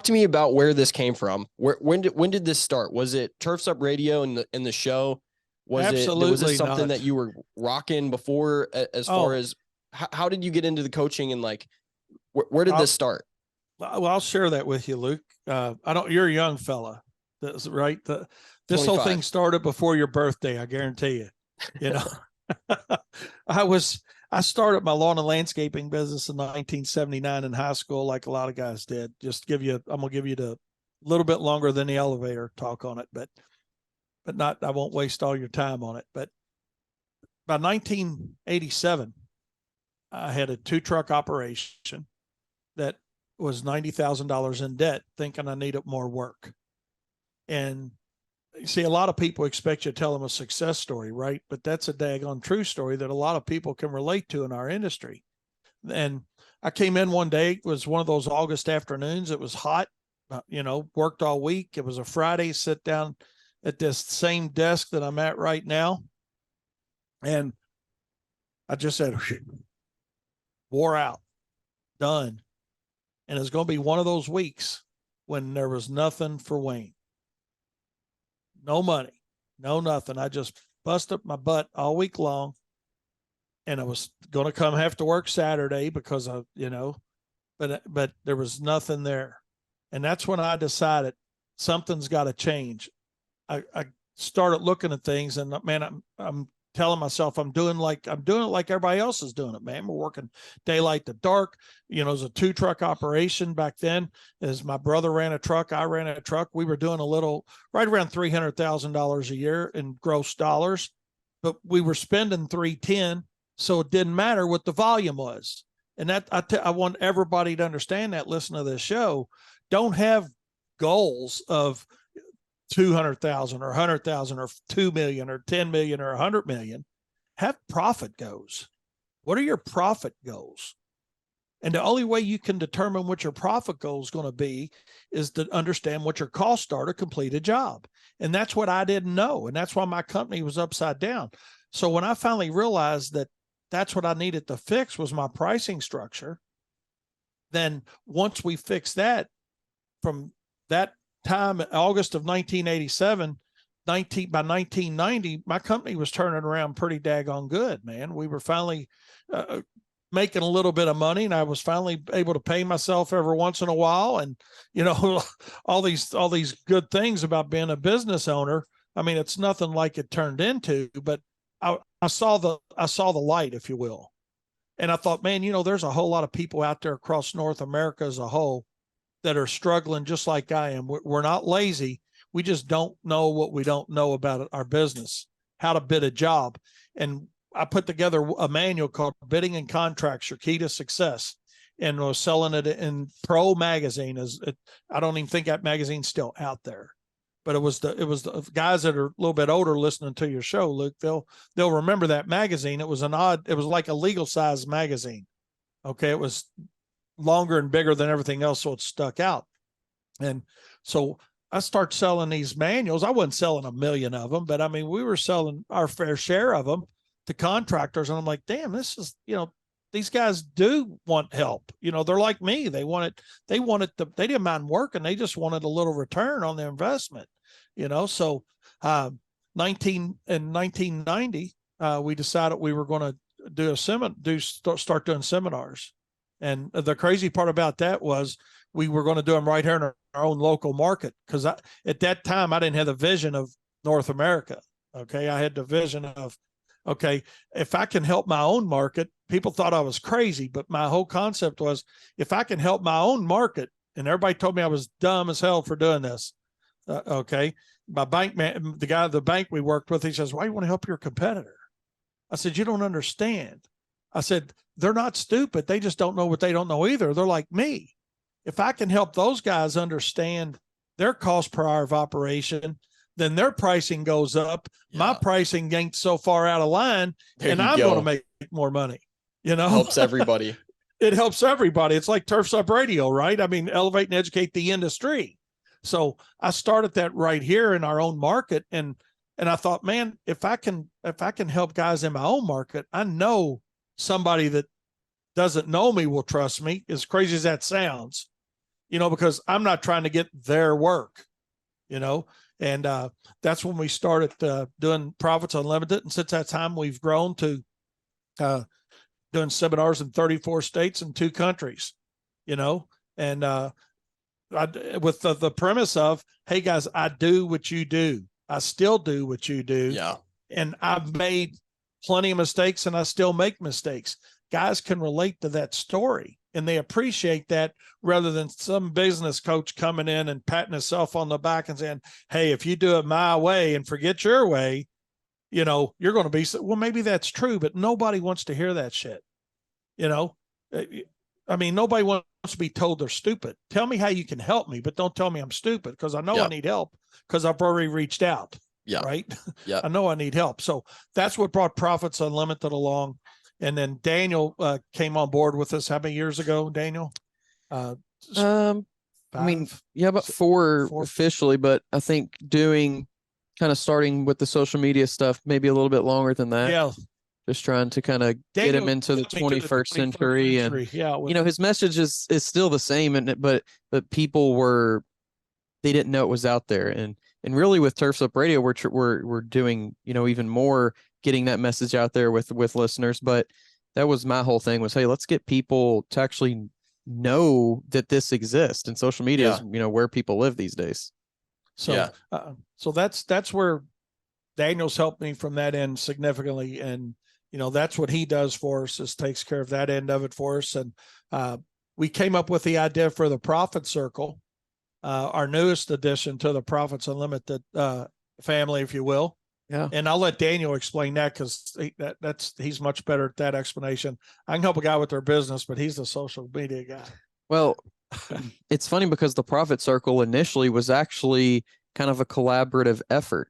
to me about where this came from. When did this start? Was it Turfs Up Radio in the show? Was it something not. that you were rocking before, as far as how did you get into the coaching, and where did this start? Well, I'll share that with you, Luke. You're a young fella. That's right. This 25. whole thing started before your birthday. I guarantee you, you know. I started my lawn and landscaping business in 1979 in high school, like a lot of guys did. I'm gonna give you the little bit longer than the elevator talk on it, but not, I won't waste all your time on it. But by 1987, I had a 2-truck operation that was $90,000 in debt, thinking I needed more work. And you see, a lot of people expect you to tell them a success story, right? But that's a daggone true story that a lot of people can relate to in our industry. And I came in one day, it was one of those August afternoons. It was hot, worked all week. It was a Friday, sit down at this same desk that I'm at right now. And I just said, wore out, done. And it's going to be one of those weeks when there was nothing for Wayne. No money, no nothing. I just busted my butt all week long, and I was going to have to work Saturday because but there was nothing there. And that's when I decided something's got to change. I started looking at things, and man, I'm telling myself I'm doing it like everybody else is doing it, man. We're working daylight to dark. It was a 2-truck operation back then. As my brother ran a truck, I ran a truck. We were doing right around $300,000 a year in gross dollars, but we were spending $310, so it didn't matter what the volume was. And that I want everybody to understand that. Listen to this show. Don't have goals of 200,000 or 100,000 or 2 million or 10 million or 100 million. Have profit goals. What are your profit goals? And the only way you can determine what your profit goal is going to be is to understand what your costs are to complete a job. And that's what I didn't know. And that's why my company was upside down. So when I finally realized that that's what I needed to fix was my pricing structure, then once we fixed that, from that time, August of 1987, by 1990, my company was turning around pretty daggone good, man. We were finally making a little bit of money, and I was finally able to pay myself every once in a while. And, all these good things about being a business owner. I mean, it's nothing like it turned into, but I saw the light, if you will. And I thought, man, there's a whole lot of people out there across North America as a whole that are struggling just like I am. We're not lazy. We just don't know what we don't know about our business, how to bid a job. And I put together a manual called Bidding and Contracts, Your Key to Success, and was selling it in Pro Magazine. I don't even think that magazine's still out there, but it was the guys that are a little bit older listening to your show, Luke. They'll remember that magazine. It was like a legal size magazine. Okay. It was longer and bigger than everything else. So it stuck out. And so I start selling these manuals. I wasn't selling a million of them, but I mean, we were selling our fair share of them to contractors. And I'm like, damn, this is, these guys do want help. They're like me. They they didn't mind working. They just wanted a little return on their investment, So, 1990, we decided we were going to start doing seminars. And the crazy part about that was we were going to do them right here in our own local market. Cause at that time I didn't have the vision of North America. Okay. I had the vision of, okay, if I can help my own market, people thought I was crazy, but my whole concept was if I can help my own market, and everybody told me I was dumb as hell for doing this. Okay. My bank man, the guy at the bank we worked with, he says, why do you want to help your competitor? I said, you don't understand. I said, they're not stupid. They just don't know what they don't know either. They're like me. If I can help those guys understand their cost per hour of operation, then their pricing goes up. Yeah. My pricing ain't so far out of line, and I'm going to make more money. Helps everybody. It helps everybody. It's like Turfs Up Radio, right? I mean, elevate and educate the industry. So I started that right here in our own market. And I thought, man, if I can help guys in my own market, I know somebody that doesn't know me will trust me, as crazy as that sounds, because I'm not trying to get their work, and that's when we started doing Profits Unlimited. And since that time, we've grown to doing seminars in 34 states and 2 countries, and with the premise of, hey guys, I do what you do. I still do what you do. Yeah. And I've made plenty of mistakes and I still make mistakes. Guys can relate to that story and they appreciate that, rather than some business coach coming in and patting himself on the back and saying, hey, if you do it my way and forget your way, you're going to be, well, maybe that's true, but nobody wants to hear that shit. I mean, nobody wants to be told they're stupid. Tell me how you can help me, but don't tell me I'm stupid, because I know I need help, because I've already reached out. Yeah. Right. Yeah. I know I need help. So that's what brought Profits Unlimited along. And then Daniel came on board with us. How many years ago, Daniel? I mean, yeah, about four officially, but I think starting with the social media stuff, maybe a little bit longer than that. Yeah. Just trying to kind of get him into the 21st century. And, his message is still the same, but people they didn't know it was out there. And really with Turfs Up Radio, we're doing, even more getting that message out there with listeners. But that was my whole thing was, hey, let's get people to actually know that this exists, and social media is, where people live these days. So, so that's where Daniel's helped me from that end significantly. And, that's what he does for us, is takes care of that end of it for us. And we came up with the idea for the Profit Circle, our newest addition to the Profits Unlimited family, if you will. Yeah. And I'll let Daniel explain that, because he's much better at that explanation. I can help a guy with their business, but he's the social media guy. Well, it's funny because the Profit Circle initially was actually kind of a collaborative effort.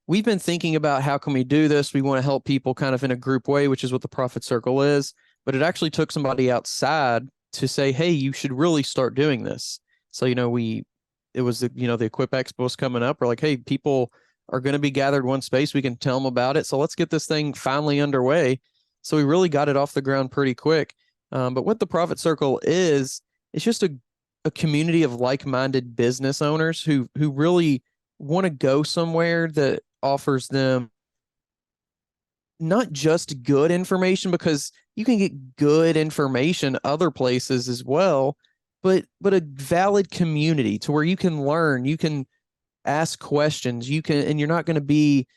We've been thinking about how can we do this? We want to help people kind of in a group way, which is what the Profit Circle is. But it actually took somebody outside to say, hey, you should really start doing this. So, it was, the Equip Expo was coming up. We're like, hey, people are going to be gathered one space. We can tell them about it. So let's get this thing finally underway. So we really got it off the ground pretty quick. But what the Profit Circle is, it's just a community of like-minded business owners who really want to go somewhere that offers them not just good information, because you can get good information other places as well, but a valid community to where you can learn, you can ask questions. You can, and you're not going to be,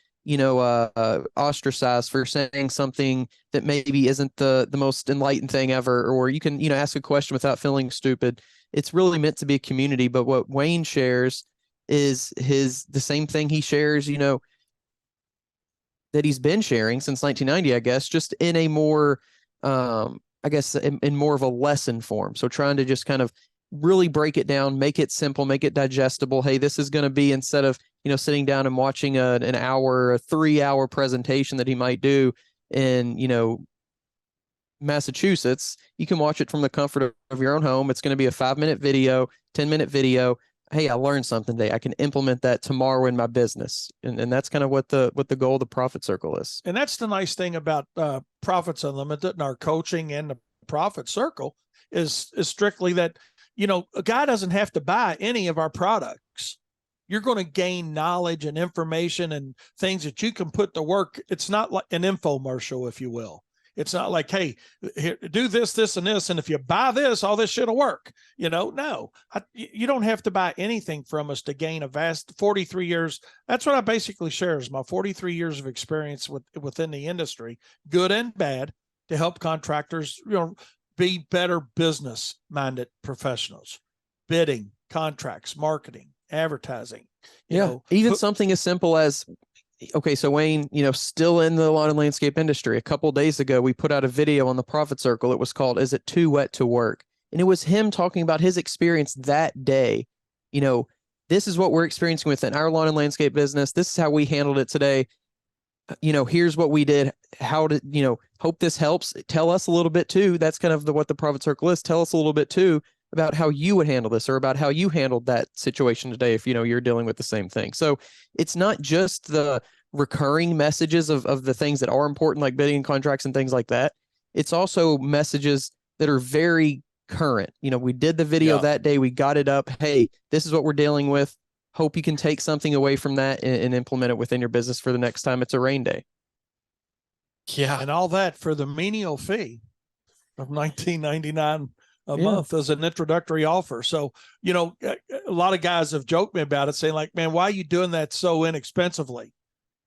ostracized for saying something that maybe isn't the most enlightened thing ever, or you can, ask a question without feeling stupid. It's really meant to be a community. But what Wayne shares is the same thing he shares, that he's been sharing since 1990, I guess, just in a more, I guess, in more of a lesson form. So trying to just kind of really break it down, make it simple, make it digestible. Hey, this is going to be, instead of, sitting down and watching an hour, a 3-hour presentation that he might do in, Massachusetts, you can watch it from the comfort of your own home. It's going to be a 5-minute video, 10-minute video. Hey, I learned something today. I can implement that tomorrow in my business. And that's kind of what the goal of the Profit Circle is. And that's the nice thing about Profits Unlimited and our coaching and the Profit Circle is strictly that, a guy doesn't have to buy any of our products. You're going to gain knowledge and information and things that you can put to work. It's not like an infomercial, if you will. It's not like, hey, here, do this, this, and this. And if you buy this, all this shit will work. No, you don't have to buy anything from us to gain a vast 43 years. That's what I basically share is my 43 years of experience within the industry, good and bad, to help contractors, be better business minded professionals, bidding, contracts, marketing, advertising. Even something as simple as, okay, so Wayne, still in the lawn and landscape industry. A couple of days ago, we put out a video on the Profit Circle. It was called, "Is It Too Wet to Work?" And it was him talking about his experience that day. This is what we're experiencing within our lawn and landscape business. This is how we handled it today. Here's what we did. How did, hope this helps. Tell us a little bit too. That's kind of what the Profit Circle is. Tell us a little bit too about how you would handle this, or about how you handled that situation today if you're dealing with the same thing. So it's not just the recurring messages of the things that are important, like bidding contracts and things like that. It's also messages that are very current. We did the video that day, we got it up. Hey, this is what we're dealing with. Hope you can take something away from that and implement it within your business for the next time it's a rain day. Yeah. And all that for the menial fee of $19.99 a month as an introductory offer. So, a lot of guys have joked me about it, saying like, man, why are you doing that so inexpensively?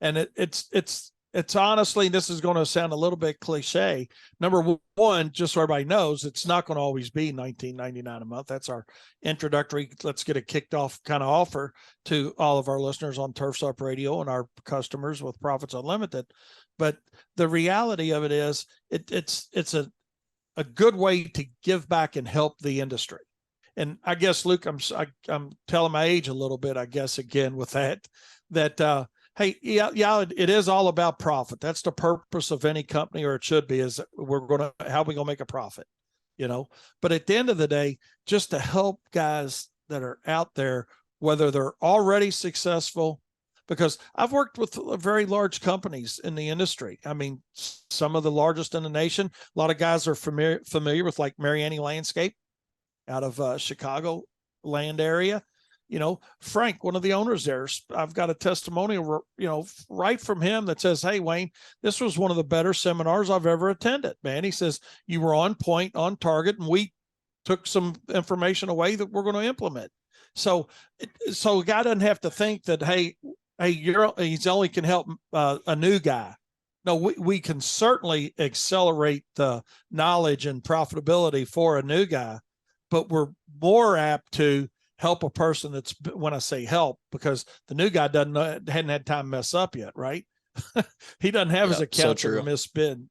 And it's honestly, this is going to sound a little bit cliche. Number one, just so everybody knows, it's not going to always be $19.99 a month. That's our introductory, let's get it kicked off kind of offer to all of our listeners on Turfs Up Radio and our customers with Profits Unlimited. But the reality of it is it's a good way to give back and help the industry. And I guess, Luke, I'm telling my age a little bit, I guess, again, with that, hey, it is all about profit. That's the purpose of any company, or it should be, is how we going to make a profit, but at the end of the day, just to help guys that are out there, whether they're already successful, because I've worked with very large companies in the industry. I mean, some of the largest in the nation. A lot of guys are familiar with like Mariani Landscape out of Chicago land area. Frank, one of the owners there, I've got a testimonial, right from him that says, hey, Wayne, this was one of the better seminars I've ever attended, man. He says, you were on point, on target, and we took some information away that we're going to implement. So a guy doesn't have to think that, hey, he's only can help a new guy. No, we can certainly accelerate the knowledge and profitability for a new guy, but we're more apt to help a person that's, when I say help, because the new guy hadn't had time to mess up yet, right? He doesn't have his account to misbid,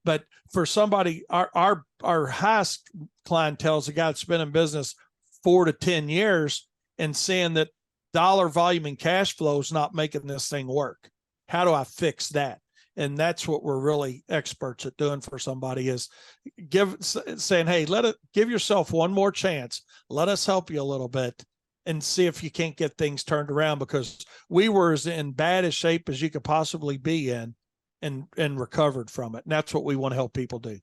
but for somebody, our highest clientele is a guy that's been in business 4 to 10 years and saying that dollar volume and cash flow is not making this thing work. How do I fix that? And that's what we're really experts at doing for somebody, is saying, hey, give yourself one more chance. Let us help you a little bit and see if you can't get things turned around, because we were as in bad a shape as you could possibly be in and recovered from it. And that's what we want to help people do.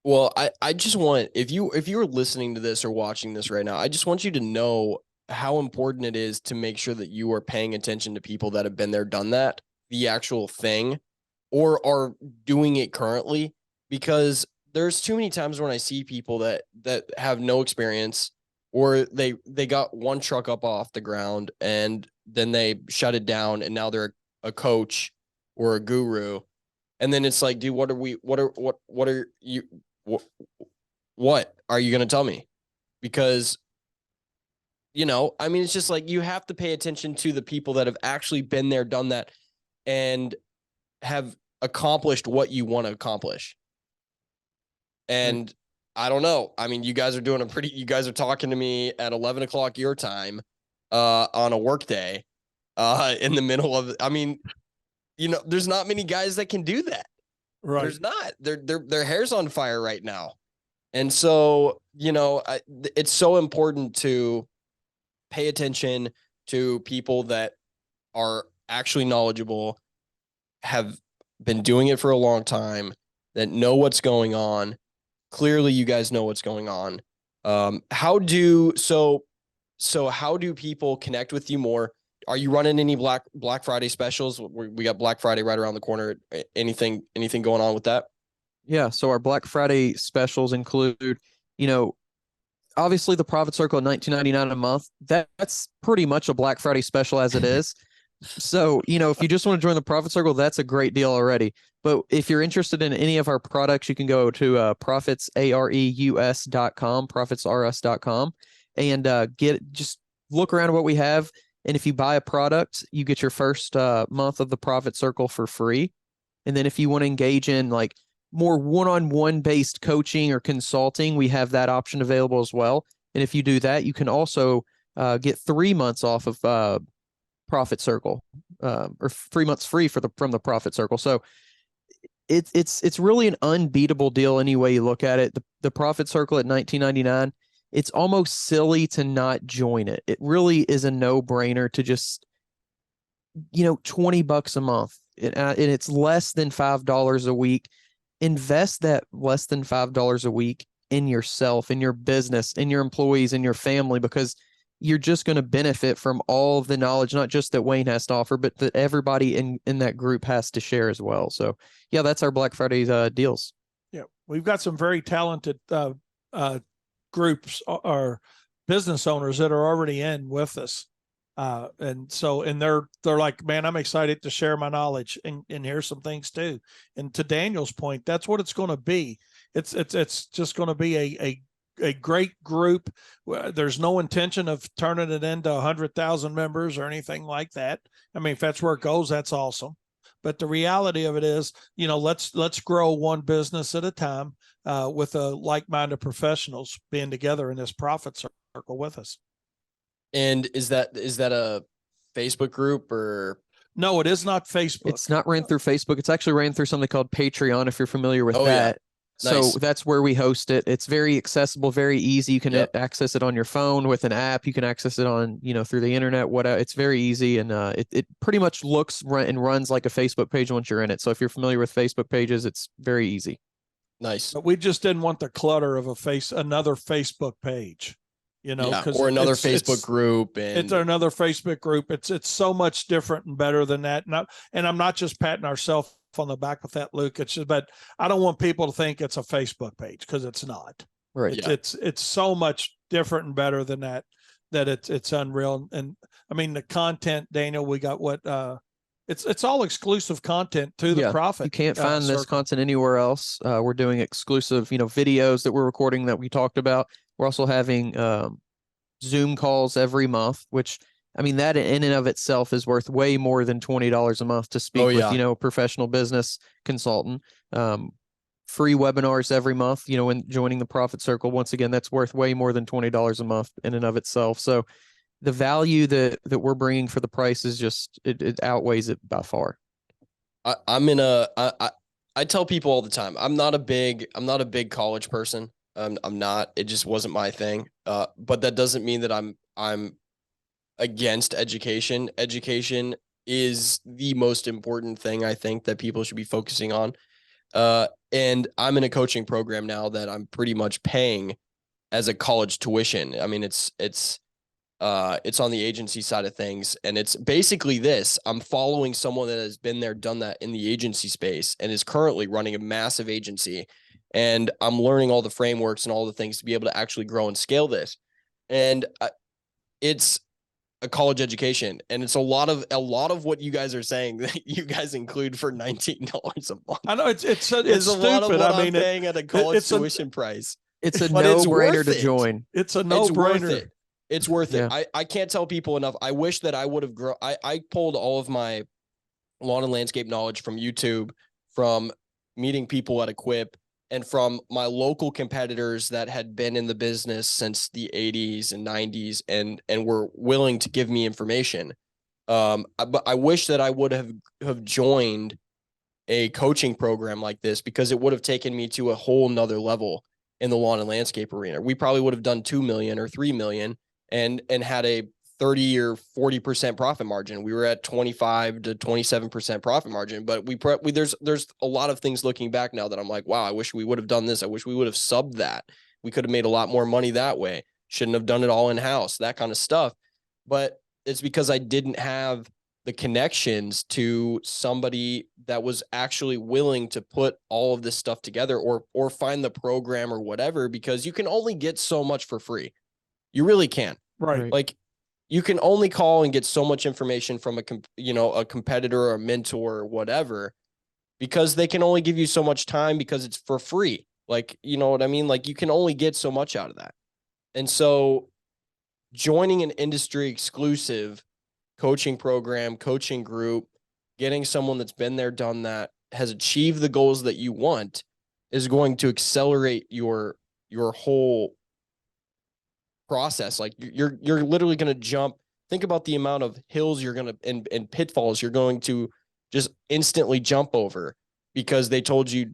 Well, I just want, if you're listening to this or watching this right now, I just want you to know how important it is to make sure that you are paying attention to people that have been there, done that, the actual thing, or are doing it currently, because there's too many times when I see people that have no experience, or they got one truck up off the ground and then they shut it down and now they're a coach or a guru. And then it's like, dude, what are you going to tell me? Because, I mean, it's just like, you have to pay attention to the people that have actually been there, done that, and have accomplished what you want to accomplish. And I don't know. I mean, you guys are talking to me at 11 o'clock your time, on a work day, in the middle of, I mean, there's not many guys that can do that. Right. There's not. Their hair's on fire right now. And so, it's so important to pay attention to people that are actually knowledgeable, have been doing it for a long time, that know what's going on. Clearly, you guys know what's going on. How do people connect with you more? Are you running any Black Friday specials? We got Black Friday right around the corner. Anything going on with that? Yeah. So our Black Friday specials include, obviously the Profit Circle at $19.99 a month. That's pretty much a Black Friday special as it is. So, if you just want to join the Profit Circle, that's a great deal already. But if you're interested in any of our products, you can go to profitsareus.com, profitsrs.com, and just look around at what we have. And if you buy a product, you get your first month of the Profit Circle for free. And then if you want to engage in like more one-on-one based coaching or consulting, we have that option available as well. And if you do that, you can also get 3 months off of Profit Circle, or 3 months free from the Profit Circle. So it's really an unbeatable deal any way you look at it. The Profit Circle at $19.99. It's almost silly to not join it. It really is a no-brainer to just, $20 a month. And it's less than $5 a week. Invest that less than $5 a week in yourself, in your business, in your employees, in your family, because you're just going to benefit from all of the knowledge, not just that Wayne has to offer, but that everybody in that group has to share as well. So yeah, that's our Black Friday deals. Yeah. We've got some very talented groups or business owners that are already in with us. And they're like, man, I'm excited to share my knowledge and here's some things too. And to Daniel's point, that's what it's going to be. It's just going to be a great group. There's no intention of turning it into 100,000 members or anything like that. I mean, if that's where it goes, that's awesome. But the reality of it is, let's grow one business at a time, with like-minded professionals being together in this Profit Circle with us. And is that a Facebook group or? No, it is not Facebook. It's not ran through Facebook. It's actually ran through something called Patreon, if you're familiar with that. Yeah. Nice. So that's where we host it. It's very accessible, very easy. You can access it on your phone with an app. You can access it on, through the internet. It's very easy. And it pretty much looks and runs like a Facebook page once you're in it. So if you're familiar with Facebook pages, it's very easy. Nice. But we just didn't want the clutter of another Facebook page, or another Facebook group. And it's another Facebook group. It's so much different and better than that. And I'm not just patting ourselves on the back with that, Luke. It's just, but I don't want people to think it's a Facebook page, because it's not. Right. It's so much different and better than that it's unreal. And I mean, the content, Daniel, we got it's all exclusive content to the Profit. You can't find this content anywhere else. We're doing exclusive, videos that we're recording that we talked about. We're also having Zoom calls every month, which, I mean, that in and of itself is worth way more than $20 a month to speak with, a professional business consultant. Free webinars every month, when joining the Profit Circle. Once again, that's worth way more than $20 a month in and of itself. So the value that we're bringing for the price is just, it outweighs it by far. I tell people all the time, I'm not a big college person. I'm not, it just wasn't my thing. But that doesn't mean that I'm against education. Education is the most important thing I think that people should be focusing on. And I'm in a coaching program now that I'm pretty much paying as a college tuition. I mean, it's on the agency side of things. And it's basically this: I'm following someone that has been there, done that in the agency space and is currently running a massive agency. And I'm learning all the frameworks and all the things to be able to actually grow and scale this. And it's a college education, and it's a lot of what you guys are saying that you guys include for $19 a month. I know it's Is stupid. a lot of what I mean, I'm paying at a college it's tuition price. It's a But it's no-brainer worth to it. join. it's a It's worth no-brainer. it. It's worth Yeah. it. I can't tell people enough. I wish that I would have grown. I pulled all of my lawn and landscape knowledge from YouTube, from meeting people at Equip, and from my local competitors that had been in the business since the 80s and 90s and were willing to give me information. But I wish that I would have joined a coaching program like this, because it would have taken me to a whole nother level in the lawn and landscape arena. We probably would have done 2 million or 3 million and had a 30 or 40% profit margin. We were at 25 to 27% profit margin, but there's a lot of things looking back now that I'm like, wow, I wish we would have done this. I wish we would have subbed that. We could have made a lot more money that way. Shouldn't have done it all in house, that kind of stuff. But it's because I didn't have the connections to somebody that was actually willing to put all of this stuff together, or find the program or whatever, because you can only get so much for free. You really can. Right. Like, you can only call and get so much information from a competitor or a mentor or whatever, because they can only give you so much time, because it's for free. Like, you know what I mean? Like, you can only get so much out of that. And so joining an industry exclusive coaching program, coaching group, getting someone that's been there, done that, has achieved the goals that you want, is going to accelerate your whole process. Like, you're literally going to jump. Think about the amount of hills you're going to, and pitfalls you're going to just instantly jump over, because they told you,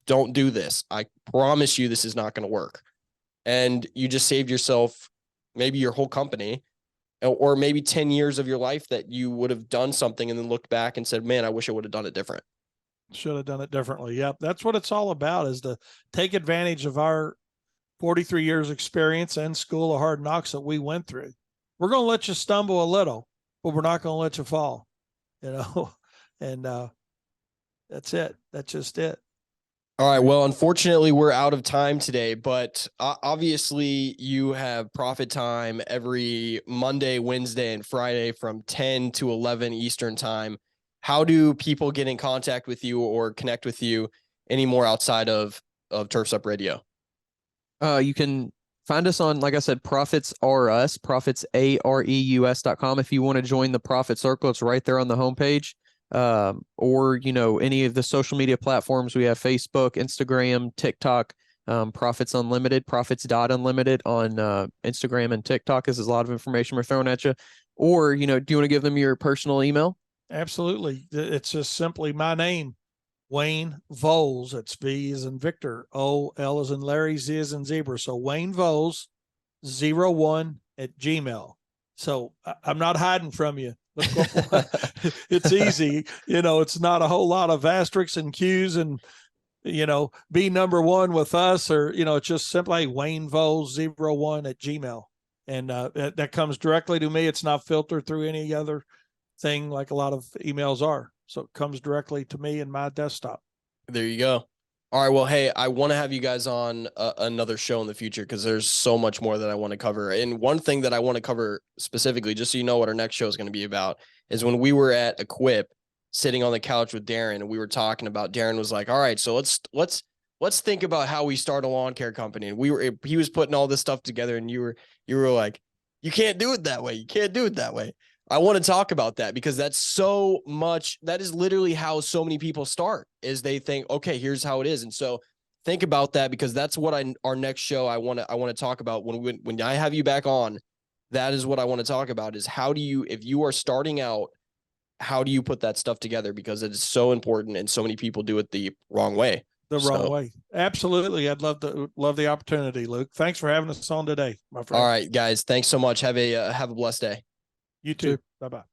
don't do this. I promise you this is not going to work. And you just saved yourself maybe your whole company, or maybe 10 years of your life that you would have done something and then looked back and said, man, I wish I would have done it different. Should have done it differently. Yep. That's what it's all about, is to take advantage of our 43 years experience and school of hard knocks that we went through. We're going to let you stumble a little, but we're not going to let you fall, and that's it. That's just it. All right. Well, unfortunately, we're out of time today, but obviously you have profit time every Monday, Wednesday, and Friday from 10 to 11 Eastern time. How do people get in contact with you or connect with you anymore outside of Turfs Up Radio? You can find us on, like I said, Profits Are Us, profitsareus.com. If you want to join the Profit Circle, it's right there on the homepage. Or, any of the social media platforms. We have Facebook, Instagram, TikTok, Profits Unlimited, profits.unlimited on Instagram and TikTok. This is a lot of information we're throwing at you. Or, do you want to give them your personal email? Absolutely. It's just simply my name, Wayne Volz. It's V as in Victor, O, L as in Larry, Z as in Zebra. So Wayne Volz 01 at Gmail. So I'm not hiding from you. It's easy. It's not a whole lot of asterisks and Q's and, be number one with us, or, it's just simply Wayne Volz 01 at Gmail. And that comes directly to me. It's not filtered through any other thing like a lot of emails are. So it comes directly to me in my desktop. There you go. All right. Well, hey, I want to have you guys on another show in the future, because there's so much more that I want to cover. And one thing that I want to cover specifically, just so you know what our next show is going to be about, is when we were at Equip sitting on the couch with Darren, and we were talking about, Darren was like, all right, so let's think about how we start a lawn care company. And he was putting all this stuff together, and you were like, you can't do it that way. You can't do it that way. I want to talk about that, because that is literally how so many people start, is they think, okay, here's how it is. And so think about that, because that's what our next show I want to talk about when I have you back on. That is what I want to talk about, is how do you, if you are starting out, how do you put that stuff together? Because it is so important, and so many people do it the wrong way. Wrong way. Absolutely. I'd love the opportunity, Luke. Thanks for having us on today, my friend. All right, guys. Thanks so much. Have a blessed day. You too. Bye-bye.